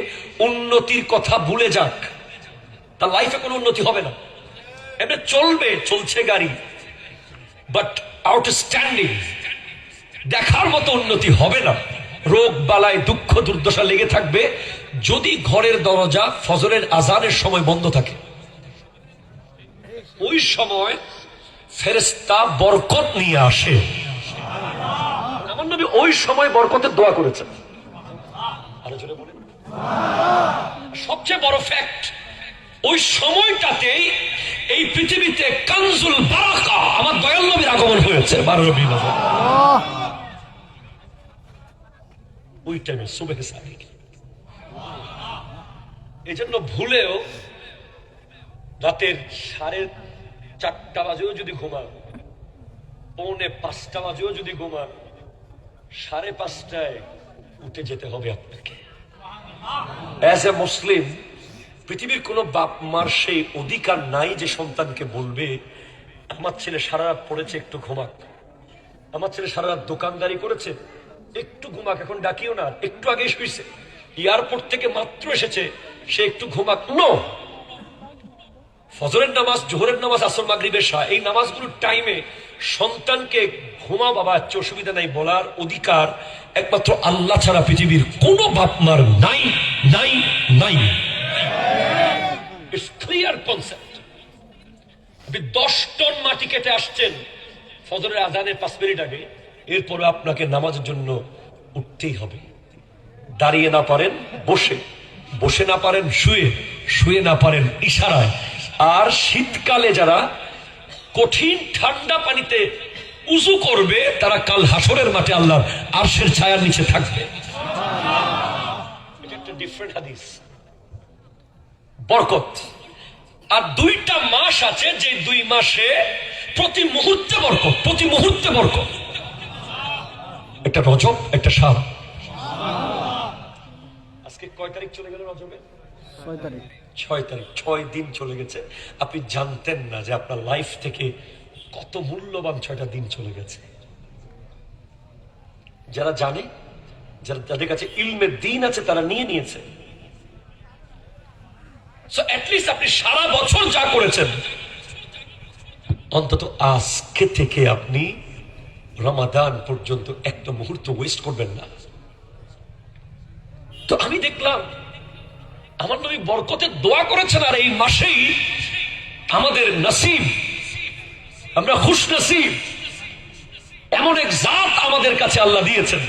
উন্নতির কথা ভুলে যাক, তার লাইফে কোনো উন্নতি হবে না। এমনি চলবে, চলছে গাড়ি, বাট আউটস্ট্যান্ডিং, দেখার মতো উন্নতি হবে না। রোগ বালায় দুঃখ দুর্দশা লেগে থাকবে যদি ঘরের দরজা ফজরের আজানের সময় বন্ধ থাকে। ওই সময় ফেরেশতা বরকত নিয়ে আসে। আমার নবী ওই সময় বরকতের দোয়া করেছেন। আরো জোরে বলেন। সবচেয়ে বড় ফ্যাক্ট, ওই সময়টাতেই এই পৃথিবীতে কানজুল বারাকা আমার দয়াল নবীর আগমন হয়েছে। 12 রবিউল আউয়াল, ওই টাইমে সুবহ সাদিক। এই জন্য ভুলেও রাতের 4:30 বাজেও যদি ঘুমান, 4:45 বাজেও যদি ঘুমান, 5:30টায় উঠে যেতে হবে আপনাকে। অ্যাজ এ মুসলিম, পৃথিবীর কোন বাপ মার সেই অধিকার নাই যে সন্তানকে বলবে আমার ছেলে সারা রাত পড়েছে, একটু ঘুমাক, আমার ছেলে সারা রাত দোকানদারি করেছে, একটু ঘুমাক, এখন ডাকিও না, একটু আগে শুয়েছে, এয়ারপোর্ট থেকে মাত্র এসেছে, সে একটু ঘুমাক। নো, ফজরের নামাজ, জোহরের নামাজ, আসর, মাগরিব, এশা, এই নামাজগুলোর টাইমে সন্তানকে ঘুমা বাবা, আচ্ছা অসুবিধা নাই বলার অধিকার একমাত্র আল্লাহ ছাড়া পৃথিবীর কোন বাপ মার নাই, নাই, নাই। It's clear concept. আপনি 10 টন মাটি কেটে আসছেন ফজরের আজানের 5 মিনিট আগে, এরপরে আপনাকে নামাজের জন্য উঠতেই হবে। দাঁড়িয়ে না পারেন বসে, বসে না পারেন শুয়ে, শুয়ে না পারেন ইশারায়। আর শীতকালে যারা কঠিন ঠান্ডা পানিতে উযু করবে তারা কাল হাসরের মাঠে আল্লাহর আরশের ছায়ার নিচে থাকবে। এটা একটা ডিফারেন্ট হাদিস। বরকত। আর 2টা মাস আছে যে 2 মাসে প্রতি মুহূর্তে বরকত, প্রতি মুহূর্তে বরকত। একটা রজব, একটা শাবান। আজকে কয় তারিখ চলে গেল রজবে? 6 তারিখ। 6 দিন চলে গেছে। আপনি জানতেন না যে আপনার লাইফ থেকে কত মূল্যবান 6টা দিন চলে গেছে। যারা জানে, যাদের কাছে ইলমের দিন আছে, তারা নিয়ে নিয়েছে। সো এট লিস্ট আপনি সারা বছর যা করেছেন, অন্তত আজকে থেকে আপনি রমাদান পর্যন্ত একটা মুহূর্ত ওয়েস্ট করবেন না। তো আমি দেখলাম আমার নবী বরকতের দোয়া করেছেন, আর এই মাসেই আমাদের নসিব, আমরা খুশ নসিব। এমন এক জাত আমাদের কাছে আল্লাহ দিয়েছেন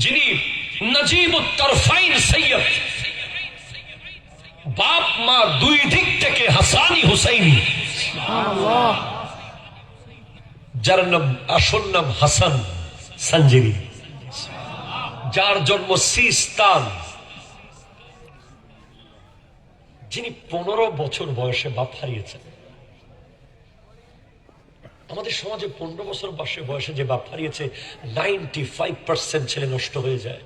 যিনি নজিবুত তারফাইন সৈয়দ, বাপ মা 2 দিক থেকে হাসানি হুসাইনি, যার নাম আসল নাম হাসান সঞ্জেরি, যার জন্ম সিস্তান, যিনি 15 বছর বয়সে বাপ হারিয়েছেন। আমাদের সমাজে 15 বছর বয়সে যে বাপ হারিয়েছে 95% ছেলে নষ্ট হয়ে যায়।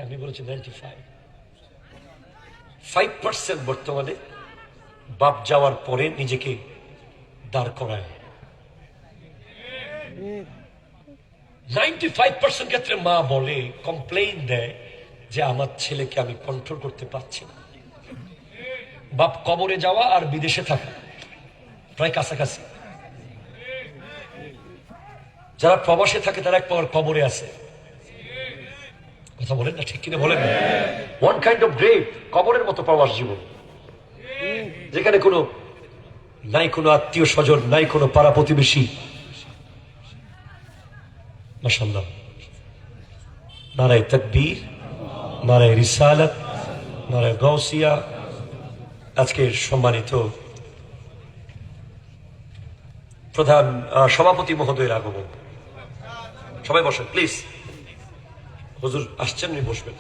আমি বলেছি 95% বর্তমানে বাপ যাওয়ার পরে নিজেকে দাঁড় করায়। 95% ক্ষেত্রে মা বলে, কমপ্লেইন দেয় যে আমার ছেলেকে আমি কন্ট্রোল করতে পারছি না। বাপ কবরে যাওয়া আর বিদেশে থাকা প্রায় কাছাকাছি। যারা প্রবাসে থাকে তারা এক প্রকার কবরে আছে। কথা বলেন না, ঠিক কিনা বলেন? ওয়ান কাইন্ড অফ গ্রেভ, কবরের মতো প্রবাস জীবন, যেখানে কোনো নাই কোনো আত্মীয় স্বজন, নাই কোনো পাড়া প্রতিবেশী। মাশাআল্লাহ, নারায়ে তাকবীর, নারায়ে রিসালাত, নারায়ে গাউসিয়া। আজকের সম্মানিত প্রধান সভাপতি মহোদয়ের আগমন। সবাই বসেন প্লিজ। হুজুর আসছেন, উনি বসবেন।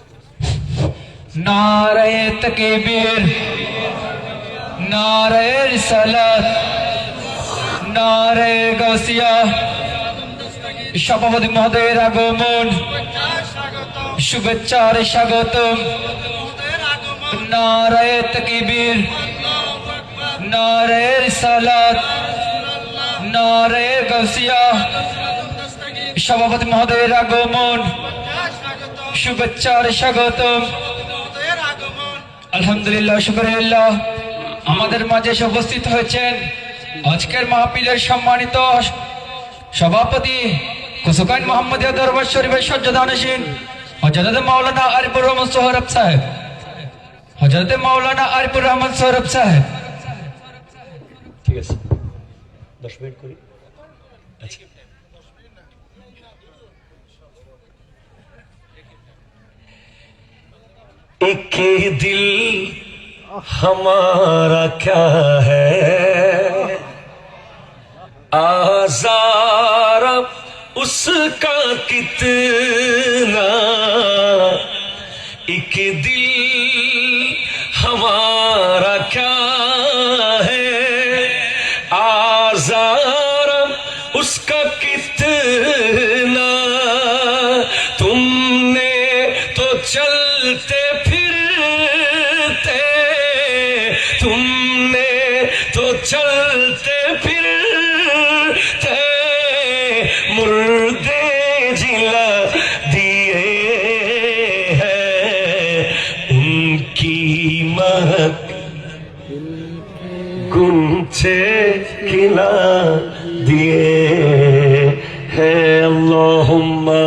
নারায়ে তাকবীর, নারায়ে রিসালাত, নারায়ে গাউসিয়া। সভাপতি মহোদয়ের আগমন, শুভেচ্ছার স্বাগতম। নারায়ে তাকবীর, নারায়ে রিসালাত, নারায়ে গাউসিয়া। সভাপতি মহোদয়ের আগমন, শুভেচ্ছার স্বাগতম। আলহামদুলিল্লাহ, শুকরিয়াল্লাহ, আমাদের মাঝে এসে উপস্থিত হয়েছেন আজকের মাহফিলের সম্মানিত সভাপতি কুসুকান মোহাম্মদিয়া দরবার শরীফের সজ্জাদানশীন হযরত মাওলানা আরিফুর রহমান সোহরাব সাহেব, হযরত মাওলানা আরিফুর রহমান সোহরাব সাহেব। ঠিক আছে, 10 মিনিট করি। আচ্ছা, एक दिल हमारा क्या है, आज़ारा उसका कितना, एक दिल हमारा क्या है, आज़ारा उसका कितना, तुमने तो चलते फिरते, तुमने तो चलते फिरते मुर्दे जिला दिए हैं, उनकी महक गुंचे खिला दिए हैं। अल्लाहुम्मा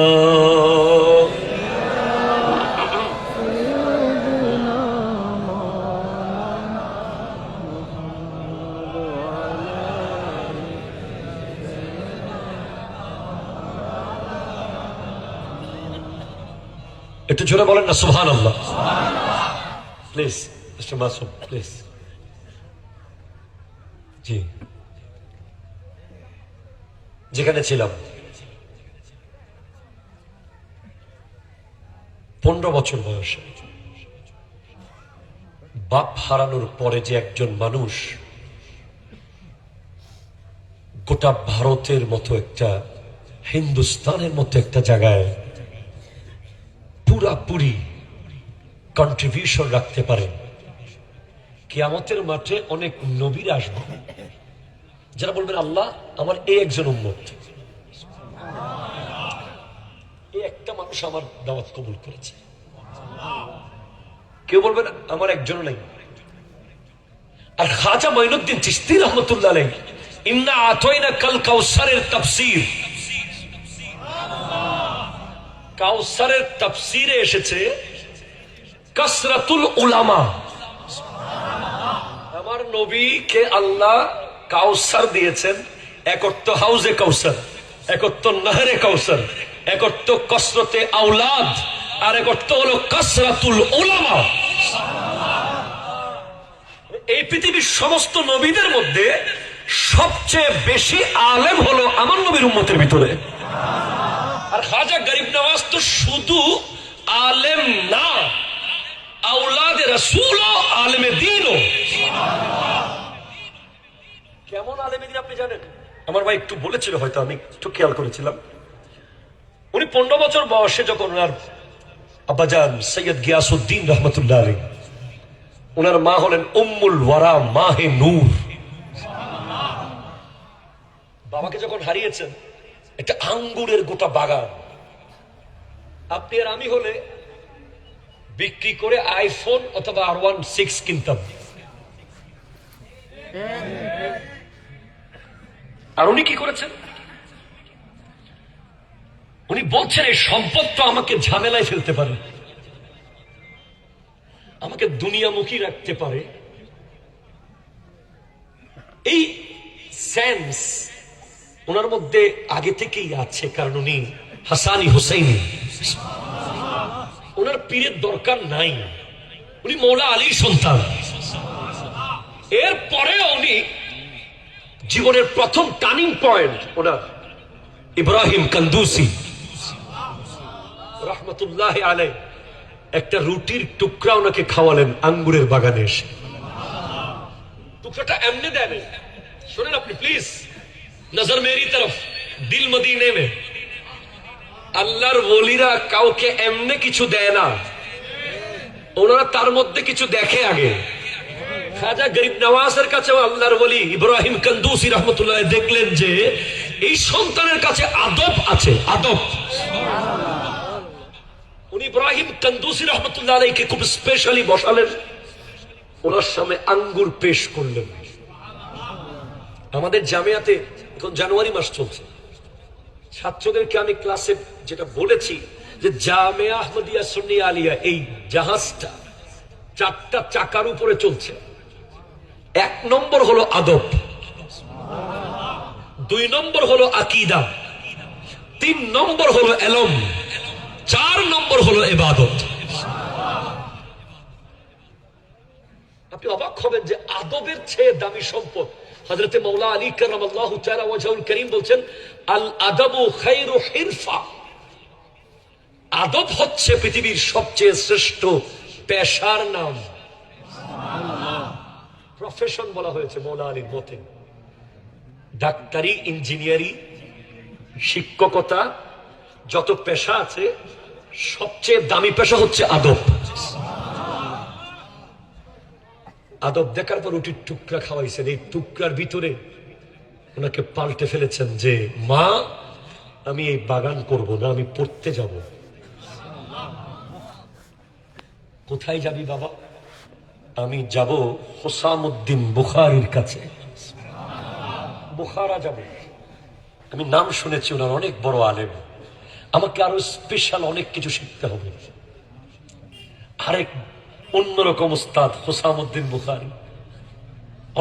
একটু জোরে বলেন না সুবহানাল্লাহ। Please mister Masum, please. জি, যেখানে ছিলাম 15 বছর বয়সে, বাপ হারানোর পরে যে একজন মানুষ গোটা ভারতের মতো একটা, হিন্দুস্তানের মতো একটা জায়গায় পুরাপুরি কন্ট্রিবিউশন রাখতে পারে, কিয়ামতের মাঠে অনেক নবীরা আসবে যারা বলবেন আল্লাহ আমার এই একজন উম্মত, এই একটা মানুষ আমার দাওয়াত কবুল করেছে। কেউ বলবেন আমার একজন নাই। আর খাজা মঈনুদ্দিন চিশতি রহমতুল্লাহ আলাইহি ইন্না আতাইনা কাল কাউসারের তাফসীর, কাউসারের তাফসীরে এসেছে কাসরাতুল উলামা, আমার নবীকে আল্লাহ কাউসার দিয়েছেন। এক অর্থ হাউজে কাউসার, এক অর্থ নাহরে কাউসার, এক অর্থ কসরতে আওলাদ, আর এক অর্থ হলো কাসরাতুল উলামা। এই পৃথিবীর সমস্ত নবীদের মধ্যে সবচেয়ে বেশি আলেম হলো আমার নবীর উম্মতের ভিতরে। আর খাজা গরিব নওয়াজ তো শুধু আলেম না, আওলাদে রাসূল ও আলেমে দ্বীন। কেমন আলেমে দ্বীন আপনি জানেন? আমার ভাই একটু বলেছিল, হয়তো আমি একটু খেয়াল করেছিলাম। উনি 15 বছর বয়সে যখন ওনার আব্বাজান সৈয়দ গিয়াসউদ্দিন রহমতুল্লাহ আলাইহি, ওনার মা হলেন উম্মুল ওয়ারা মাহে নূর, বাবাকে যখন হারিয়েছেন একটা আঙ্গুরের গোটা বাগান, আপনি আর আমি হলে বিক্রি করে আইফোন অথবা R16 কিনতাম। আর উনি কি করেছেন? উনি বলছেন এই সম্পদ তো আমাকে ঝামেলায় ফেলতে পারে, আমাকে দুনিয়ামুখী রাখতে পারে। এই সেন্স ওনার মধ্যে আগে থেকেই আছে, কারণ উনি হাসানি হুসাইনি, ওনার পীরের দরকার নাই, উনি মৌলা আলীর সন্তান। এরপরে উনি জীবনের প্রথম টার্নিং পয়েন্ট ওনার ইব্রাহিম কান্দুসি রহমতুল্লাহ আলাইহি একটা রুটির টুকরা ওনাকে খাওয়ালেন আঙ্গুরের বাগানে এসে। টুকরাটা এমনি দেন, শোনেন আপনি প্লিজ, নজর মেরি তরফ, দিল মদিনে মে। আল্লাহর ওলিরা কাউকে এমনি কিছু দেয় না, ওনারা তার মধ্যে কিছু দেখে আগে। খাজা গরিব নওয়াজের কাছে আল্লাহর ওলি ইব্রাহিম কান্দুসি রহমতুল্লাহ দেখলেন যে এই সন্তানের কাছে আদব আছে, আদব। উনি ইব্রাহিম কান্দুসি রহমতুল্লাহ আলাইহিকে খুব স্পেশালি বসালেন, ওনার সামনে আঙ্গুর পেশ করলেন। আমাদের জামিয়াতে এখন জানুয়ারি মাস চলছে, ছাত্রদেরকে আমি ক্লাসে যেটা বলেছি যে জামিয়া আহমদিয়া সুন্নিয়া আলিয়া এই জাহাজটা 4টা চাকার উপরে চলছে। 1 নম্বর হলো আদব, 2 নম্বর হলো আকীদা, 3 নম্বর হলো ইলম, 4 নম্বর হলো ইবাদত। আপনি অবাক হবেন যে আদবের চেয়ে দামি সম্পদ। হযরতে মাওলা আলী কারামাল্লাহু তাআলা ওয়াজহুল কারীম বলছেন, আল আদাবু খায়রু হিরফা। আদব হচ্ছে পৃথিবীর সবচেয়ে শ্রেষ্ঠ পেশার নাম। প্রফেশন বলা হয়েছে মাওলা আলীর মতে। ডাক্তারি, ইঞ্জিনিয়ারি, শিক্ষকতা, যত পেশা আছে সবচেয়ে দামি পেশা হচ্ছে আদব। আদব দেখার পর রুটির টুকরা খাওয়াইছেন, এই টুকরার ভিতরে ওনাকে পাল্টে ফেলেছেন যে মা আমি এই বাগান করব না, আমি পড়তে যাব। কোথায় যাবি বাবা? আমি যাব হোসামউদ্দিন বুখারীর কাছে, বুখারা যাব। আমি নাম শুনেছি, ওনার অনেক বড় আলেম, আমাকে আরো স্পেশাল অনেক কিছু শিখতে হবে। আরেক অন্যরকম উস্তাদ হোসামউদ্দিন বুখারী।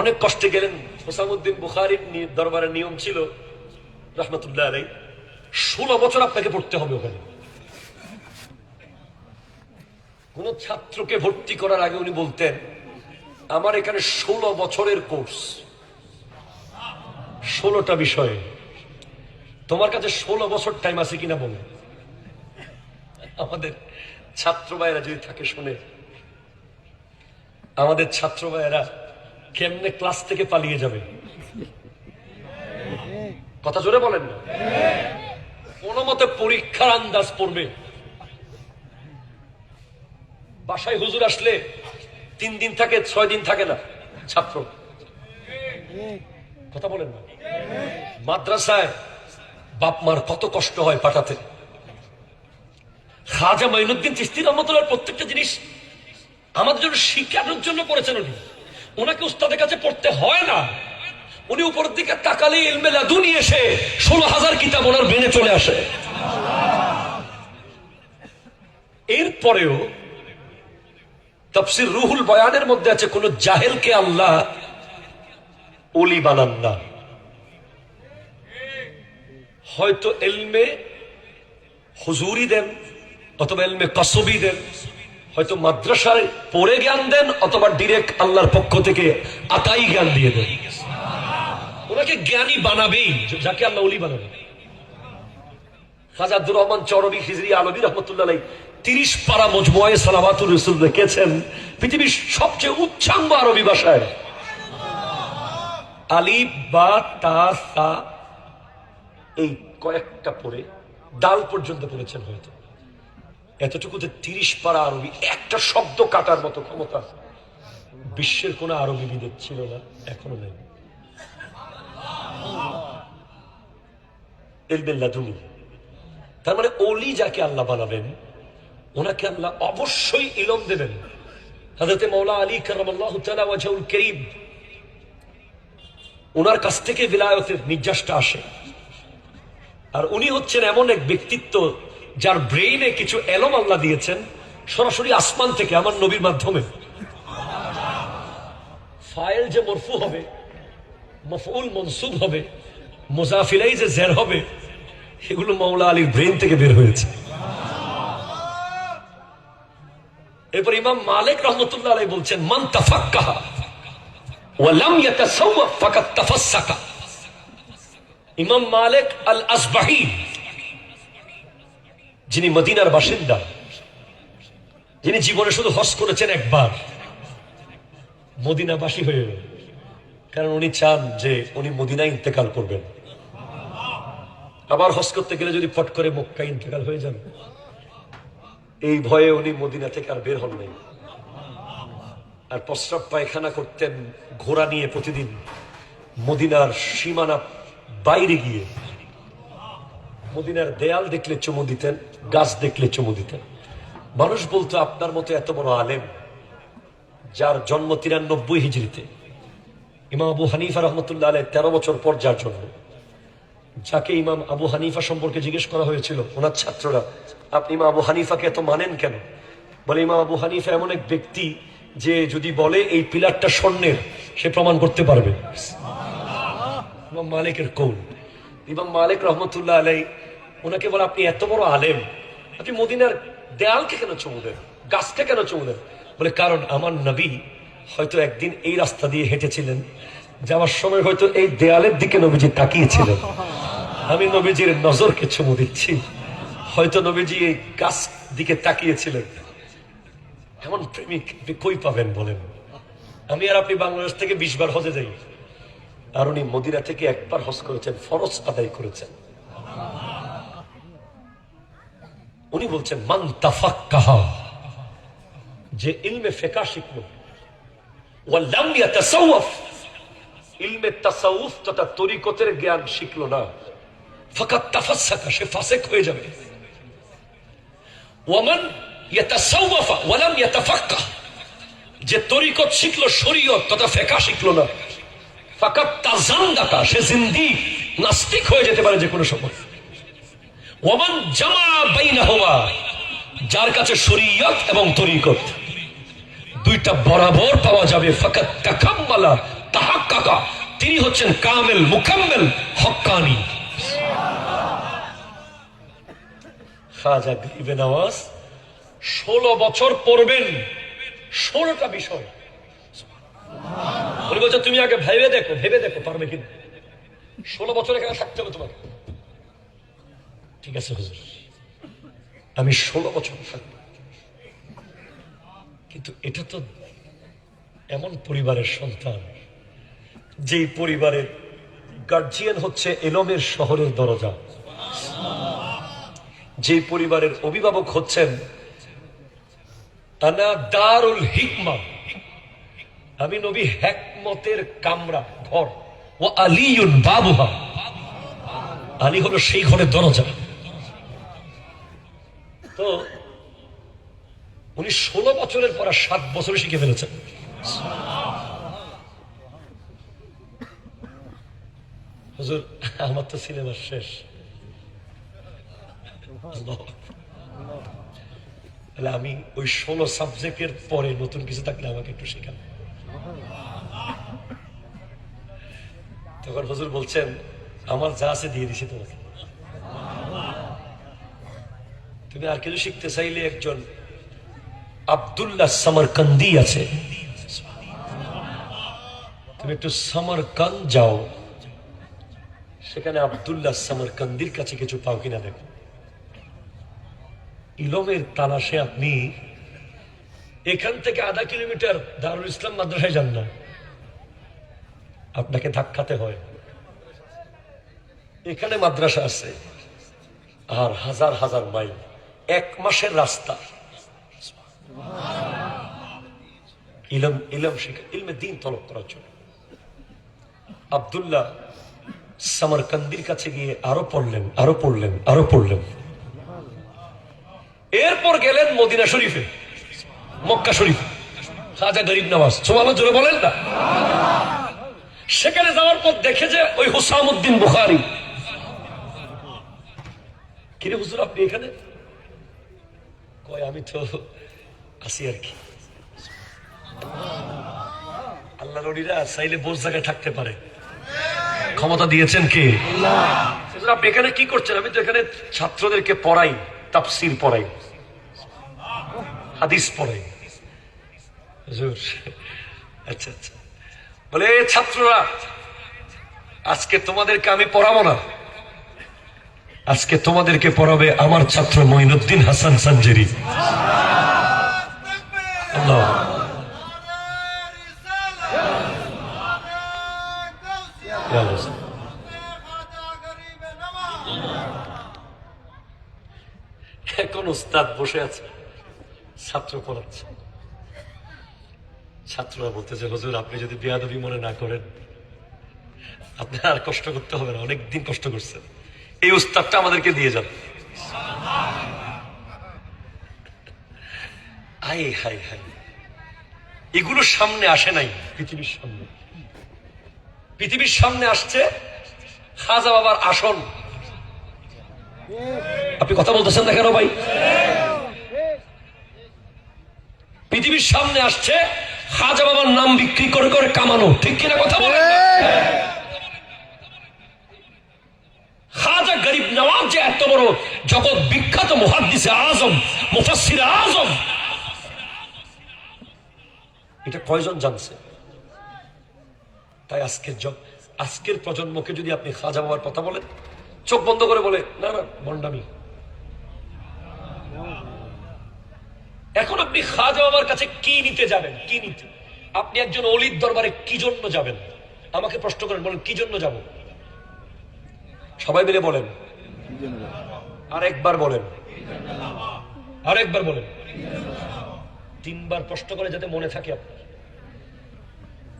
অনেক কষ্টে গেলেন। হোসামউদ্দিন বুখারীর দরবারের নিয়ম ছিল রাহমাতুল্লাহ আলাইহি 16 বছর আপনাকে পড়তে হবে ওখানে। কোন ছাত্রকে ভর্তি করার আগে উনি বলতেন, আমার এখানে 16 বছরের কোর্স, 16টা বিষয়ে, তোমার কাছে 16 বছর টাইম আছে কিনা বলো। আমাদের ছাত্র ভাইয়েরা যদি থাকে শুনে, আমাদের ছাত্র ভাইয়েরা কেমনে ক্লাস থেকে পালিয়ে যাবে? কথা জোরে বলেন না। কোন মতে পরীক্ষার আন্দাজ পড়বে। বাসায় হুজুর আসলে 3 দিন থাকে, 6 দিন থাকে না ছাত্র। কথা বলেন না। মাদ্রাসায় বাপ মার কত কষ্ট হয় পাঠাতে। খাজা মাইনুদ্দিন চিশতি রহমাতুল্লাহ প্রত্যেকটা জিনিস আমাদের জন্য শিখানোর জন্য করেছেন। উনি, ওনাকে উস্তাদের কাছে পড়তে হয় না। উনি উপরের দিকে তাকালে ইলমে লাদুনি এসে 16,000 কিতাব ওনার ব্রেনে চলে আসে। এরপরেও তাফসীর রুহুল বয়ানের মধ্যে আছে, কোন জাহেলকে আল্লাহ ওলি বানান না। হয়তো ইলমে হুজুরি দেন, অথবা ইলমে কসবি দেন, হয়তো মাদ্রাসায় পড়ে জ্ঞান দেন, অথবা ডিরেক্ট আল্লাহর পক্ষ থেকে আতাই জ্ঞান দিয়ে দেন। ওনাকে জ্ঞানী বানাবেই, যাকে আল্লাহ ওলি বানাবে। খাজা আব্দুর রহমান চরবি খিজরি আলবী রহমতুল্লাহ আলাইহি 30 পারা মজমুয়ে সালাওয়াতুর রাসূল লিখেছেন পৃথিবীর সবচেয়ে উচ্চাঙ্গ আরবি ভাষায়। আলিফ বা তা সা এই কয়েকটা পড়ে দাল পর্যন্ত পড়েছেন হয়তো। এতটুকুতে 30 পারা আরবি, একটা শব্দ কাটার মতো ক্ষমতা বিশ্বের কোন আরবিবিদের ছিল না, এখনো নেই। ইলমে লাদুনি, তার মানে ওলি যাকে আল্লাহ বানাবেন ওনাকে আল্লাহ অবশ্যই ইলম দেবেন। হযরতে মাওলা আলী কারামাল্লাহু তাআলা ওয়াজহুল কারীম, ওনার কাছ থেকে বিলায়তের নির্যাসটা আসে। আর উনি হচ্ছেন এমন এক ব্যক্তিত্ব যার ব্রেইনে কিছু এলম আল্লাহ দিয়েছেন সরাসরি আসমান থেকে আমার নবীর মাধ্যমে। ফাইল যে মরফু হবে, মফউল মনসুব হবে, মুজাফ ইলাইহি যে জের হবে, এগুলো মাওলা আলীর ব্রেইন থেকে বের হয়েছে। এরপর ইমাম মালিক রাহমাতুল্লাহ আলাইহি বলছেন, মান তাফাক্কাহা ওয়া লাম ইয়াতাসাওয়াফ ফাকাদ তাফাসসাকা। ইমাম মালিক আল আসবাহি, যিনি মদিনার বাসিন্দা, যিনি জীবনে শুধু হজ করেছেন একবার, মদিনাবাসী হয়ে গেল। কারণ উনি চান যে উনি মদিনায় ইন্তেকাল করবেন। আবার হজ করতে গেলে যদি ফট করে মক্কায় ইন্তেকাল হয়ে যান, এই ভয়ে উনি মদিনা থেকে আর বের হন নাই। আর প্রস্রাব পায়খানা করতেন ঘোড়া নিয়ে প্রতিদিন মদিনার সীমানা বাইরে গিয়ে। মদিনার দেয়াল দেখলে চুমু দিতেন, গাছ দেখলে চুমু দিতেন। মানুষ বলতো আপনার মতো এত বড় আলেম যার জন্ম 93 হিজরিতে, ইমাম আবু হানিফা রহমতুল্লাহ আলাইহ 13 বছর পর যার জন্ম, যাকে ইমাম আবু হানিফা সম্পর্কে জিজ্ঞেস করা হয়েছিল ওনার ছাত্ররা, আপনি ইমাম আবু হানিফাকে এত মানেন কেন? বলে ইমাম আবু হানিফা এমন এক ব্যক্তি যে যদি বলে এই পিলারটা স্বর্ণের, সে প্রমাণ করতে পারবে। ইমাম মালিকের কৌল। ইমাম মালিক রহমতুল্লাহ আলাইহ ওনাকে বলে, আপনি এত বড় আলেম, আপনি মদিনার দেয়ালকে কেন চুমু দেন, গাছকে কেন চুমু দেন? বলে কারণ আমার নবী হয়তো একদিন এই রাস্তা দিয়ে হেঁটেছিলেন, যাওয়ার সময় হয়তো এই দেয়ালের দিকে নবীজি তাকিয়েছিলেন, আমি নবীজির নজরকে চুমু দিচ্ছি, হয়তো নবীজি এই গাছ দিকে তাকিয়েছিলেন। এমন প্রেমিক আপনি কই পাবেন বলেন? আমি আর আপনি বাংলাদেশ থেকে 20 বার হজে যাই, আর উনি মদিনা থেকে একবার হজ করেছেন, ফরজ আদায় করেছেন। উনি বলছেন মান তাফাক্কাহা, যে ইলমে ফিকহ শিখলো, ওয়া লাম ইয়াতাসাওয়াফ, ইলমে তাসাউফ তথা তরিকতের জ্ঞান শিখলো না, ফাকাত তাফাসসাকা, সে ফাসিক হয়ে যাবে। ওয়ামান ইয়াতাসাওয়াফা ওয়া লাম ইয়াতাফাক্কাহ, যে তরিকত শিখলো, শরীয়ত তথা ফিকহ শিখলো না, ফাকাত তাজান্দাকা, সে জিন্দিক, নাস্তিক হয়ে যেতে পারে যে কোনো সময়। ওয়ামান জামা বাইনাহুমা, যার কাছে শরীয়ত এবং তরিকত দুইটা বরাবর পাওয়া যাবে, ফাকাত তাকাম্মালা তাহাক্কাকা, তিনি হচ্ছেন কামেল, মুকাম্মেল, হক্কানি। খাজা গরিবে নওয়াজ 16 বছর পড়বেন, 16টা বিষয়। উনি বলছেন তুমি আগে ভেবে দেখো পারবে কিনা। 16 বছর এখানে থাকতে হবে তোমাকে। ঠিক আছে হুজুর, আমি 16 বছর থাকবো, কিন্তু এটা তো এমন পরিবারের সন্তান, যেই পরিবারের গার্জিয়ান হচ্ছে এলমের শহরের দরজা, যেই পরিবারের অভিভাবক হচ্ছেন আনা দারুল হিকমা, আমি নবী হিকমতের কামরা, ঘর, ও আলিউন বাবুহা, আলী হলো সেই ঘরের দরজা। তো উনি 16 বছরের পর 7 বছরে শিখে ফেলেছেন। হুজুর আমার তো সিলেবাস শেষ, তাহলে আমি ওই 16 সাবজেক্টের পরে নতুন কিছু থাকলে আমাকে একটু শেখান। তখন হুজুর বলছেন আমার যা আছে দিয়ে দিছি তোমাকে, তুমি আর কিছু শিখতে চাইলে একজন আব্দুল্লাহ সমরকন্দি আছে, তুমি একটু সমরকন্দ যাও, সেখানে আব্দুল্লাহ সমরকন্দির কাছে কিছু পাও কিনা দেখো। ইলমের তালাশে আপনি এখান থেকে আধা কিলোমিটার দারুল ইসলাম মাদ্রাসায় যান না, আপনাকে ধাক্কাতে হয়। এখানে মাদ্রাসা আছে আর হাজার হাজার মাইল, 1 মাসের রাস্তা। ইলম শিখা, ইলমে দ্বীন তলব করার জন্য আব্দুল্লাহ সমরকন্দির কাছে গিয়ে আরো পড়লেন। এরপর গেলেন মদিনা শরীফে, মক্কা শরীফে, খাজা গরিব নওয়াজ, সুবহানাল্লাহ জোরে বলেন না। সেখানে যাওয়ার পর দেখে যে ওই হুসামউদ্দিন বুখারী, কিরে হুজুর আপনি এখানে? কয় আমি তো আছি আর কি। আল্লাহ নবীরা চাইলে বোঝ জায়গায় থাকতে পারে, ক্ষমতা দিয়েছেন কে? আপনি এখানে কি করছেন? আমি তো এখানে ছাত্রদেরকে পড়াই, তাফসীর পড়াই, হাদিস পড়াই। হুজুর আচ্ছা আচ্ছা। বলে ছাত্ররা আজকে তোমাদেরকে আমি পড়াবো না, আজকে তোমাদেরকে পড়াবে আমার ছাত্র মঈনুদ্দিন হাসান সানজেরি। আল্লাহ। এখন উস্তাদ বসে আছে, ছাত্র পড়াচ্ছে। ছাত্ররা বলতেছে হুজুর আপনি যদি বেয়াদবি মনে না করেন, আপনি আর কষ্ট করতে হবে না, অনেকদিন কষ্ট করছেন, এই উস্তাদটা আমাদেরকে দিয়ে যান। হাই হাই হাই, এগুলো সামনে আসে নাই পৃথিবীর সামনে। পৃথিবীর সামনে আসছে খাজা বাবার আসন। আপনি কথা বলতেছেন না কেন ভাই? পৃথিবীর সামনে আসছে খাজা বাবার নাম বিক্রি করে করে কামানো, ঠিক কিনা কথা বলেন? খাজা গরিব নওয়াজ যে এত বড় জগৎ বিখ্যাত মুহাদ্দিসে আজম, মুফাসসিরে আজম, এটা কয়জন জানছে? তাই আজকের প্রজন্মকে যদি আপনি খাজা বাবার কথা বলেন, চোখ বন্ধ করে বলে না না ভণ্ডামি। এখন আপনি খাজা বাবার কাছে কি নিতে যাবেন? কি নিতে? আপনি একজন অলির দরবারে কি জন্য যাবেন? আমাকে প্রশ্ন করেন, বলেন কি জন্য যাব? সবাই মিলে বলেন, আরেকবার বলেন, আরেকবার বলেন, তিনবার প্রশ্ন করে যাতে মনে থাকে আপনার।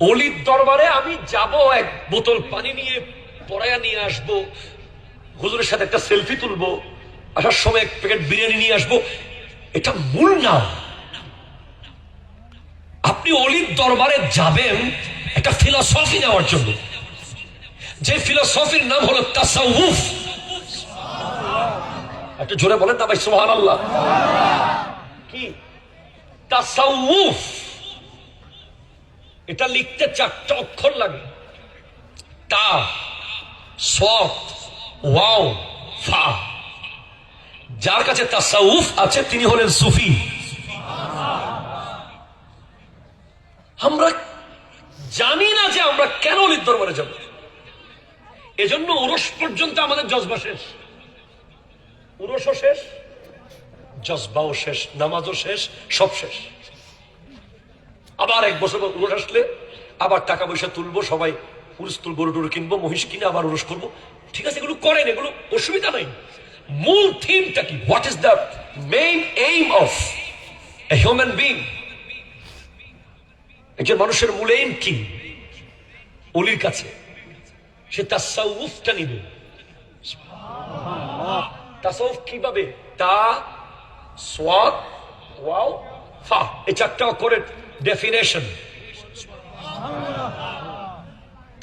অলির দরবারে আমি যাব, এক বোতল পানি নিয়ে পড়ায়া নিয়ে আসবো, হুজুরের সাথে একটা সেলফি তুলবো, আসার সময় এক প্যাকেট বিরিয়ানি নিয়ে আসবো, এটা মূল না। আপনি অলির দরবারে যাবেন একটা ফিলসফি নেওয়ার জন্য, যে ফিলসফির নাম হলো তাসাউফ। একটু জোরে বলেন না ভাই সুবহানাল্লাহ। কি তাসাউফ? এটা লিখতে 4টা অক্ষর লাগে, তা, সাদ, ওয়াও, ফা। যার কাছে তাসাউফ আছে তিনি হলেন সুফি। আমরা জানি না যে আমরা কেন অলির দরবারে যাব। এজন্য উরস পর্যন্ত আমাদের জজবা শেষ, উরসও শেষ, জজবাও শেষ, নামাজও শেষ, সব শেষ। আবার 1 বছর উরস আসলে আবার টাকা পয়সা তুলবো, সবাই উরস তুল, গরু টরু কিনবো, মহিষ কিনে আবার উরস করবো। ঠিক আছে, এগুলো করেন, এগুলো অসুবিধা নাই। মূল থিমটা কি? What is the main aim of a human being? একজন মানুষের মূল এইম কি? অলির কাছে সে তাসাউফটা নিবে। তাসাউফ কিভাবে? তা, সাদ, ওয়াও, ফা, এই 4টা অক্ষরের ডেফিনেশন।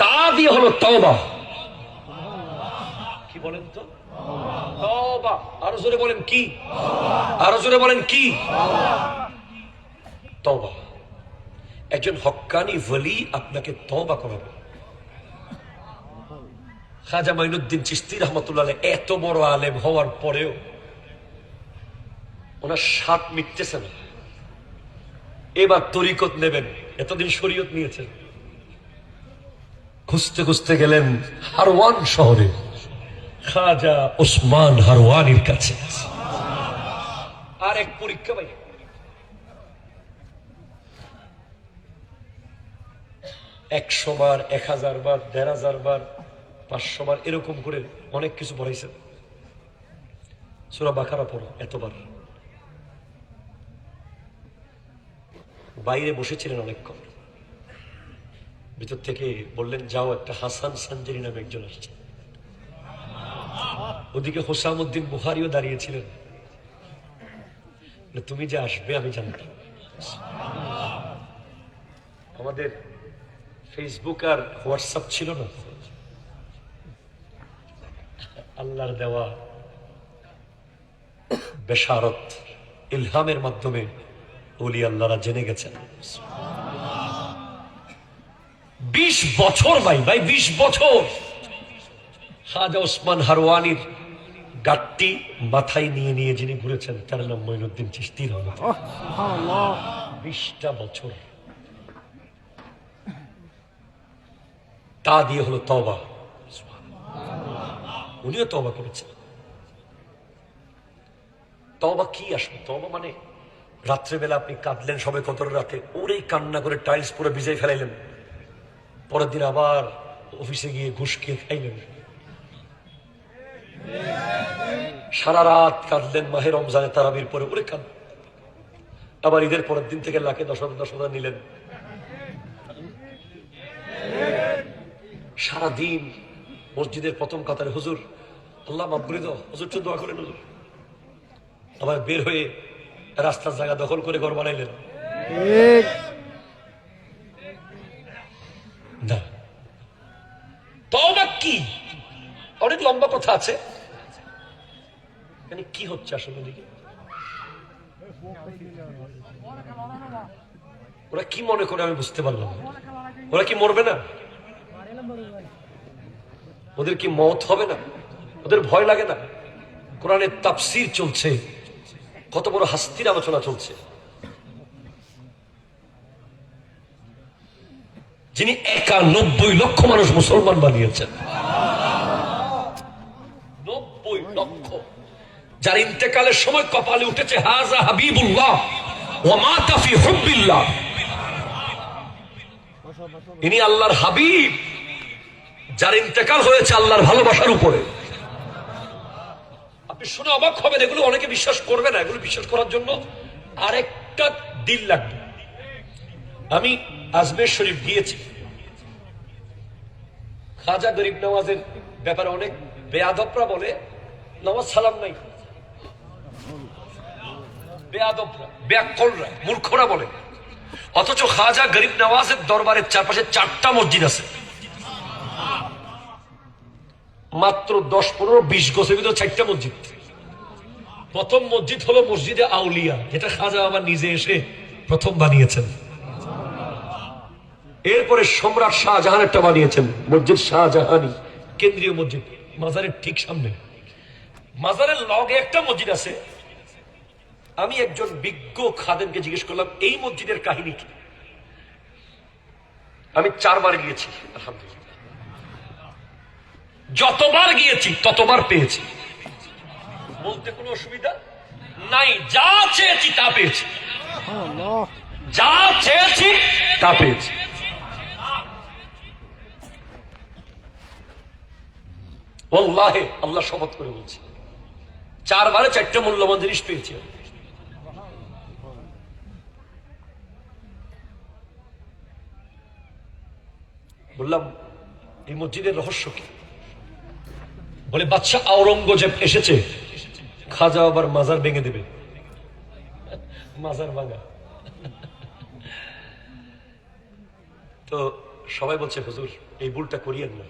তা দিয়ে হলো তওবা। কি বলেন তো? তওবা। আরো জোরে বলেন কি? আরো জোরে বলেন কি? তওবা। একজন হক্কানি ওলি আপনাকে তওবা করাবে। খাজা মাইনুদ্দিন চিশতি রহমতুল্লাহ আলাইহি এত বড় আলেম হওয়ার পরেও ওনার স্বাদ মিটতেছে না, এবার তরিকত নেবেন। এতদিন শরীয়ত নিয়েছেন, খুঁজতে খুঁজতে গেলেন হারওয়ান শহরে, খাজা ওসমান হারওয়ানির কাছে। আর এক পরীক্ষা ভাই, 100 বার, 1000 বার, 1500 বার, 500 বার, এরকম করে অনেক কিছু পড়াইছেন। সূরা বাকারা পড়ো এতবার। বাইরে বসেছিলেন অনেকক্ষণ, ভিতর থেকে বললেন যাও, একটা হাসান সানজারি নামে একজন আসছে। ওদিকে হোসামউদ্দিন বুখারীও দাঁড়িয়েছিলেন। তুমি যে আসবে আমি জানতাম। আমাদের ফেসবুক আর হোয়াটসঅ্যাপ ছিল না, আল্লাহর দেওয়া বেশারত, ইলহামের মাধ্যমে ওলি আল্লাহরা জেনে গেছেন। 20 বছর ভাই, 20 বছর খাজা ওসমান হারওয়ানির গাট্টি মাথায় নিয়ে নিয়ে যিনি ঘুরেছেন তার নাম মঈনুদ্দিন চিশতি রাহমাতুল্লাহ। 20টা বছর। তা দিয়ে হলো তওবা। উনিও তওবা করেছেন। তওবা কি আসলে? তওবা মানে রাত্রেবেলা আপনি কাঁদলেন সবে কদর রাতে, ওরেই কান্না করে টাইলস পুরো ভিজাই ফেলাইলেন, পরের দিন আবার অফিসে গিয়ে ঘুষ খেয়ে খাইলেন, সারা রাত কাঁদলেন মাহে রমজানে তারাবির পরে, ওরে কাঁদ, আবার ঈদের পরের দিন থেকে লাখে 10,000 নিলেন, সারাদিন মসজিদের প্রথম কাতারে হুজুর আল্লাহ মাফ করে দাও, হুজুর তো দোয়া করেন হুজুর, আবার বের হয়ে রাস্তার জায়গা দখল করে ঘর বানাইলেন। লম্বা কথা আছে। এখানে কি হচ্ছে আসলে দিকে? ওরা কি মনে করে আমি বুঝতে পারলাম না। ওরা কি মরবে না? ওদের কি মওত হবে না? ওদের ভয় লাগে না? কোরআনের তাফসীর চলছে, কত বড় হাস্তির আলোচনা চলছে, যিনি ৯১ লক্ষ মানুষ মুসলমান বানিয়েছেন। ৯০ লক্ষ, যার ইন্তেকালের সময় কপালে উঠেছে হাযা হাবিবুল্লাহ ওয়া মাতা ফি হুব্বিল্লাহ, ইনি আল্লাহর হাবিব, যার ইন্তেকাল হয়েছে আল্লাহর ভালোবাসার উপরে। আপনি শুনে অবাক হবেন, এগুলো অনেকে বিশ্বাস করবে না। এগুলো বিশ্বাস করার জন্য আরেকটা দিল লাগবে। আমি আজমের শরীফ গিয়েছি, খাজা গরিব নওয়াজের ব্যাপারে অনেক বেয়াদবরা বলে নামাজ সালাম নাই। বেয়াদবরা, ব্যাককলরা, মূর্খরা বলে। অথচ খাজা গরিব নওয়াজের দরবারের চারপাশে 4টা মসজিদ আছে, মাত্র 10, 15, 20 গজের ভিতরে 4টা মসজিদ। প্রথম মসজিদ হলো মসজিদে আউলিয়া, যেটা খাজা বাবা নিজে এসে প্রথম বানিয়েছেন। এরপরে সম্রাট শাহজাহান একটা বানিয়েছেন, মসজিদ শাহজাহানি, কেন্দ্রীয় মসজিদ, মাজারের ঠিক সামনে। মাজারের লগে একটা মসজিদ আছে। আমি একজন বিজ্ঞ খাদেমকে জিজ্ঞেস করলাম, এই মসজিদের কাহিনী কি? আমি 4 বার গিয়েছি, আলহামদুলিল্লাহ। যতবার গিয়েছি ততবার পেয়েছি, বলতে কোনো অসুবিধা নাই। যা চেয়েছি তা পেয়েছি, যা চেয়েছি তা পেয়েছি। ওয়াল্লাহি, আল্লাহ শপথ করে বলছি, 4 বারে 4টা মূল্যবান জিনিস পেয়েছি। বললাম, এই মসজিদের রহস্য কি? বলে, বাদশা আওরঙ্গজেব এসেছে, খাজা আবার মাজার ভেঙে দেবে। মাজার ভাঙা। তো সবাই বলছে, হুজুর এই ভুলটা করিয়েন না,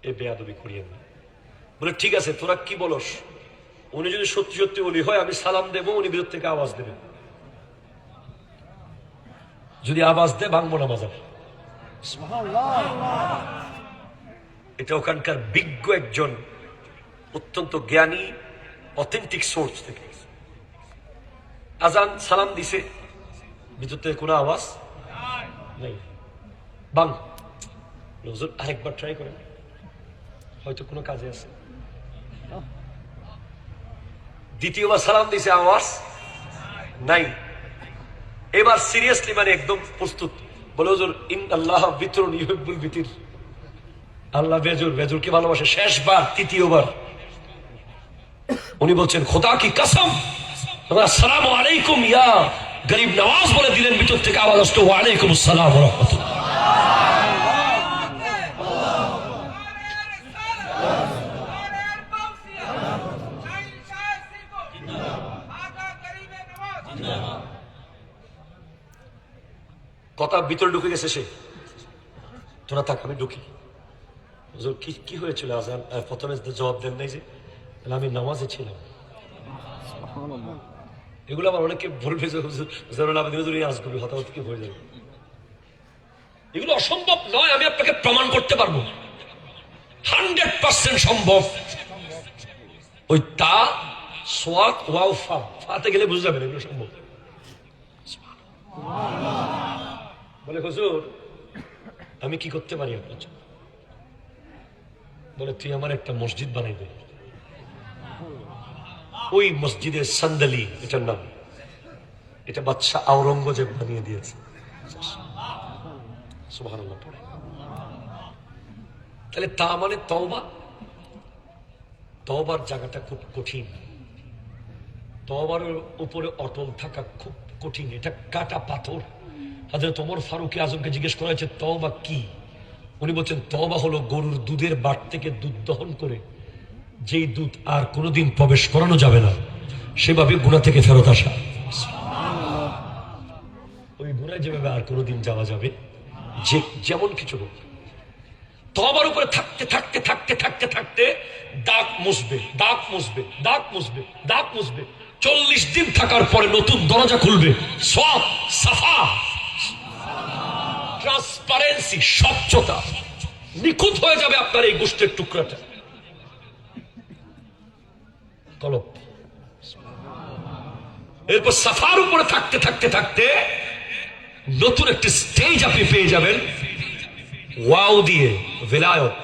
এই বেয়াদবি করিয়েন না। বলে, ঠিক আছে, তোরা কি বলস? উনি যদি সত্যি সত্যি ওলি হয়, আমি সালাম দেবো, উনি ভিতর থেকে আওয়াজ দেবেন। যদি আওয়াজ দেয়, ভাঙবো না মাজার। এটা ওখানকার বিজ্ঞ একজন অত্যন্ত জ্ঞানী অথেন্টিক সোর্স থেকে। আজান সালাম দিছে, ভিতর থেকে কোনো আওয়াজ নেই, বাং। হুজুর আরেকবার ট্রাই করেন, হয়তো কোনো কাজে আছে। দ্বিতীয়বার সালাম দিছে, আওয়াজ নাই। এবার সিরিয়াসলি, মানে একদম প্রস্তুত, বলে, হুজুর ইন্নাল্লাহ বিতরুন ইউহিব্বুল বিতির, আল্লাহ বেজুর, বেজুরকে ভালোবাসে। শেষবার, তৃতীয়বার উনি বলছেন, খোদা কি কসম, আসসালামু আলাইকুম ইয়া গরিব নওয়াজ বলে দিলেন, ভিতর থেকে আওয়াজ আসতো, ওয়া আলাইকুম আসসালাম ওয়া রাহমাতুল্লাহ। কথা ভিতরে ঢুকে গেছে সে। তোরা থাক, আমি ঢুকি। হুজুর কি হয়েছিল? আজান প্রথমে জবাব দেন নাই যে, আমি নামাজে ছিলাম। এগুলো আমার অনেকে বলবে যে হুজুর এই আজগুবি হঠাৎ কি হয়ে যাবে। এগুলো অসম্ভব নয়, আমি আপনাকে প্রমাণ করতে পারবো 100% সম্ভব। ওই তা সোয়াত ওয়াও ফা, ফাতে গেলে বুঝে যাবেন এগুলো সম্ভব। বলে, হুজুর আমি কি করতে পারি আপনার জন্য? বলে, তুই আমার একটা মসজিদ বানাই দে। ওই মসজিদের সান্দালি, এটার নাম, এটা বাদশা আওরঙ্গজেব বানিয়ে দিয়েছে। সুবহানাল্লাহ। তাহলে তা মানে তওবা। তওবার জায়গাটা খুব কঠিন, তওবার উপরে অটল থাকা খুব কঠিন, এটা কাটা পাথর। হযরত ওমর ফারুক আজমকে জিজ্ঞেস করা হয়েছে তওবা কি? উনি বলছেন, তওবা হলো গরুর দুধের বাট থেকে দুধ দহন করে যেই দুধ আর কোনোদিন প্রবেশ করানো যাবে না, সেভাবে গুনাহ থেকে ফেরত আসা। ওই গুনাহ যেভাবে আর কোনোদিন যাওয়া যাবে, যে যেমন কিছু হোক। তওবার উপরে থাকতে থাকতে থাকতে থাকতে থাকতে দাগ মুছবে, দাগ মুছবে, দাগ মুছবে, দাগ মুছবে। 40 দিন থাকার পরে নতুন দরজা খুলবে, সব সাফা, ট্রান্সপারেন্সি, স্বচ্ছতা, নিখুঁত হয়ে যাবে আপনার এই গোষ্ঠের টুকরাটা। কলব। এরপর সাফার উপরে থাকতে থাকতে থাকতে নতুন একটা স্টেজ আপনি পেয়ে যাবেন, ওয়াও দিয়ে, ভেলায়ত।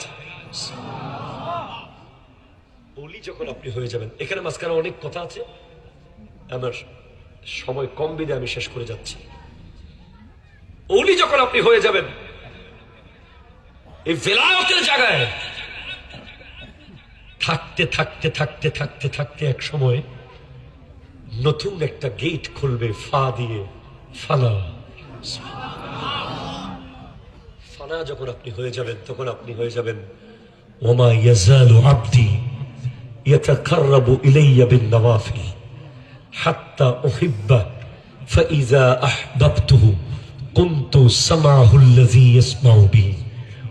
ওলি যখন আপনি হয়ে যাবেন, এখানে মাঝখানে অনেক কথা আছে, আমার সময় কম বিধে আমি শেষ করে যাচ্ছি। ওলি যখন আপনি হয়ে যাবেন, এই ভেলায়তের জায়গায় থাকতে থাকতে থাকতে থাকতে থাকতে এক সময় নতুন একটা গেট খুলবে, ফা দিয়ে, ফানা। ফানা যখন আপনি হয়ে যাবেন, তখন আপনি হয়ে যাবেন ওমা ইয়াজালু আবদি ইয়াতাকাররাবু ইলাইয়া বিন নওয়াফিল হাত্তা উহিব্বা ফাইযা আহবাবতুহু কুনতু সামাআহু আল্লাযী ইয়াসমাউ বিহি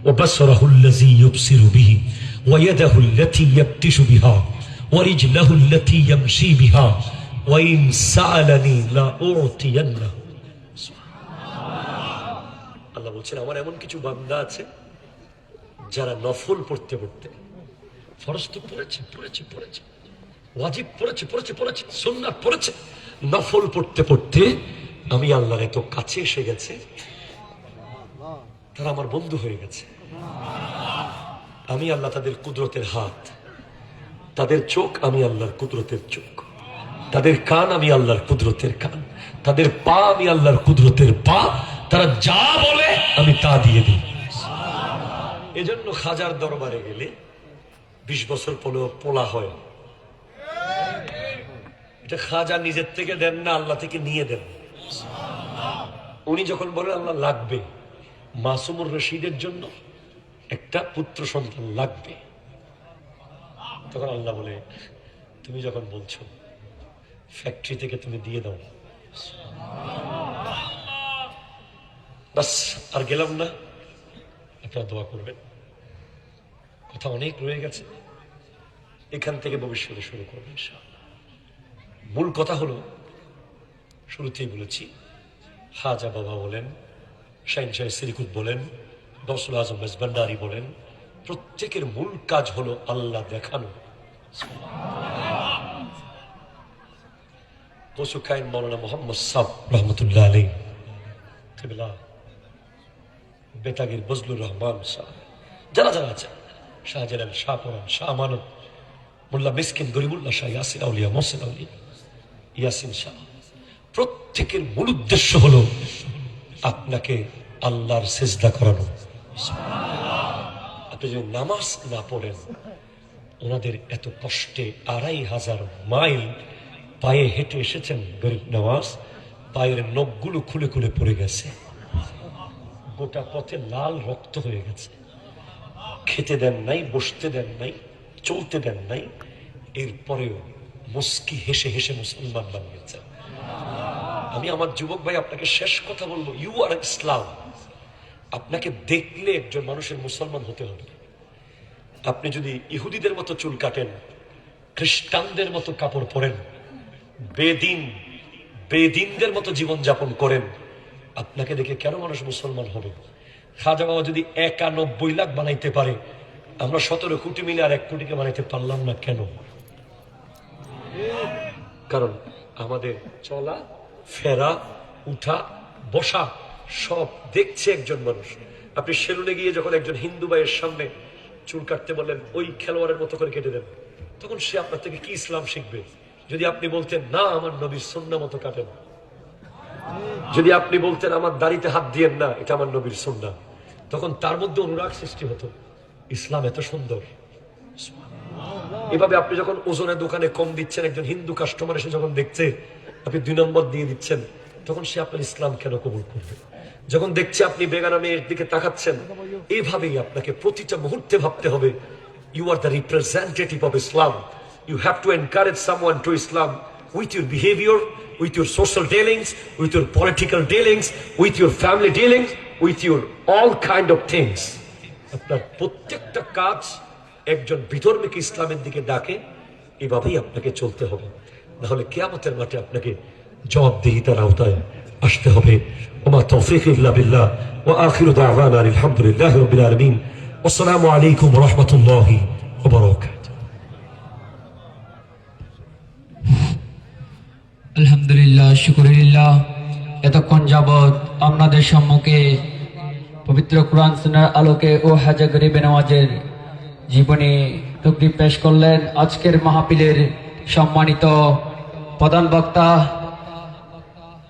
ওয়া বাসরাহু আল্লাযী ইউবসিরু বিহি ওয়া ইয়াদাহু আল্লাতী ইয়াবতিশু বিহা ওয়া রিজলাহু আল্লাতী ইয়ামশী বিহা ওয়া ইন সাআলানি লা উতিয়ান্নাহু। আল্লাহ বলছেন, আমার এমন কিছু বান্দা আছে যারা নফল পড়তে পড়তে, ফরজ তো পড়েছে পড়েছে পড়েছে, ওয়াজিব পড়েছে পড়েছে পড়েছে, সুন্নাত পড়েছে, নফল পড়তে পড়তে আমি আল্লাহর এত কাছে এসে গেছে, তারা আমার বন্ধু হয়ে গেছে। আমি আল্লাহ তাদের কুদরতের হাত, তাদের চোখ আমি আল্লাহর কুদরতের চোখ, তাদের কান আমি আল্লাহর কুদরতের কান, তাদের পা আমি আল্লাহর কুদরতের পা, তারা যা বলে আমি তা দিয়ে দিই। এজন্য খাজার দরবারে গেলে 20 বছর পোলা হয়। এটা খাজা নিজের থেকে দেন না, আল্লাহ থেকে নিয়ে দেন। উনি যখন বলেন আল্লাহ লাগবে, মাসুমুর রশিদের জন্য একটা পুত্র সন্তান লাগবে, তখন আল্লাহ বলে, তুমি যখন বলছো ফ্যাক্টরি থেকে তুমি দিয়ে দাও। বাস, আর গেলাম না, আপনারা দোয়া করবেন। কথা অনেক রয়ে গেছে, এখান থেকে ভবিষ্যতে শুরু করবেন ইনশাআল্লাহ। মূল কথা হলো, শুরুতেই বলেছি, খাজা বাবা বলেন, শাহিন শাহ সিরিকুত বলেন, গৌসুল আজম মেজবান্ডারি বলেন, প্রত্যেকের মূল কাজ হলো আল্লাহ দেখানো। কসুখাইন মৌলানা মোহাম্মদ সাব রহমতুল্লাহ আলাইহি, কিবলা বেতাগির বজলুর রহমান শাহ, যারা যারা আছে, শাহজালাল, শাহ পরান, শাহ আমানত, মোল্লা মিসকিন, গরিবুল্লাহ শাহ, ইয়াসিন আউলিয়া, মোহসেন আউলিয়া, ইয়াসিন শাহ, প্রত্যেকের মূল উদ্দেশ্য হলো আপনাকে আল্লাহর সিজদা করানো। আপনি যদি নামাজ না পড়েন, ওনাদের এত কষ্টে 2500 মাইল পায়ে হেঁটে এসেছেন গরিব নওয়াজ, পায়ের নখগুলো খুলে খুলে পড়ে গেছে, গোটা পথে লাল রক্ত হয়ে গেছে, খেতে দেন নাই, বসতে দেন নাই, চলতে দেন নাই, এরপরেও মুস্কি হেসে হেসে মুসলমান বানিয়েছে। আমি আমার যুবক ভাই আপনাকে শেষ কথা বলবো, ইউ আর ইসলাম। আপনাকে দেখলে একজন মানুষের মুসলমান হতে হবে। আপনি যদি ইহুদিদের মতো চুল কাটেন, খ্রিস্টানদের মতো কাপড় পরেন, বেদিনদের মতো জীবন যাপন করেন, আপনাকে দেখে কেন মানুষ মুসলমান হবে? খাজা বাবা যদি 91 লাখ বানাইতে পারে, আমরা 17 কোটি মিলে আর 1 কোটিকে বানাইতে পারলাম না কেন? কারণ আমাদের চলা ফেরা, উঠা বসা সব দেখছে একজন মানুষ। আপনি সেলুনে গিয়ে যখন একজন হিন্দু ভাইয়ের সামনে চুল কাটতে বললেন, ওই খেলোয়াড়ের মতো করে কেটে দেন, তখন সে আপনার থেকে কি ইসলাম শিখবে? যদি আপনি বলতেন, না আমার নবীর সুন্নাহ মতো কাটেন, যদি আপনি বলতেন আমার দাড়িতে হাত দিয়েন না, এটা আমার নবীর সুন্নাহ, তখন তার মধ্যে অনুরাগ সৃষ্টি হতো। ইসলাম এত সুন্দর। এভাবে আপনি যখন ওজনের দোকানে কম দিচ্ছেন, একজন হিন্দু কাস্টমার এসে যখন দেখছে আপনি 2 নম্বর দিয়ে দিচ্ছেন, তখন সে আপনার ইসলাম কেন কবুল করবে? যখন দেখছে আপনি বেগানা মেয়ের দিকে তাকাচ্ছেন, এইভাবেই আপনাকে প্রতিটা মুহূর্তে ভাবতে হবে, you are the representative of Islam. You have to encourage someone to Islam with your behavior, with your social dealings, with your political dealings, with your family dealings, with your all kind of things. আপনার প্রত্যেকটা কাজ একজন বিধর্মীকে ইসলামের দিকে ডাকে, এভাবেই আপনাকে চলতে হবে, নাহলে কিয়ামতের মাঠে আপনাকে জবাবদিহিতার আওতায় আসতে হবে। ওমা তৌফিক ইল্লা বিল্লাহ ওয়া আখিরু দাওয়ানা আলহামদুলিল্লাহি রাব্বিল আলামিন। আসসালামু আলাইকুম ওয়া রাহমাতুল্লাহি ওয়া বারাকাতুহু। আলহামদুলিল্লাহ, শুকরিল্লাহ। এতক্ষণ যাবৎ আপনাদের সম্মুখে পবিত্র কোরআন সুন্নাহর আলোকে ও হাজা গরিবে নওয়াজের জীবনী তকরিব পেশ করলেন আজকের মাহফিলের সম্মানিত প্রধান বক্তা,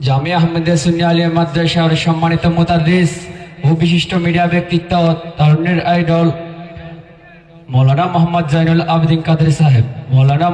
জামিয়া আহমদিয়া সুন্নি আলিয়া মাদ্রাসার সম্মানিত মুতাদ্দিস ও বিশিষ্ট মিডিয়া ব্যক্তিত্ব, তারুণ্যের আইডল মৌলানা মোহাম্মদ জয়নুল আবেদিন কাদরি সাহেব। মৌলানা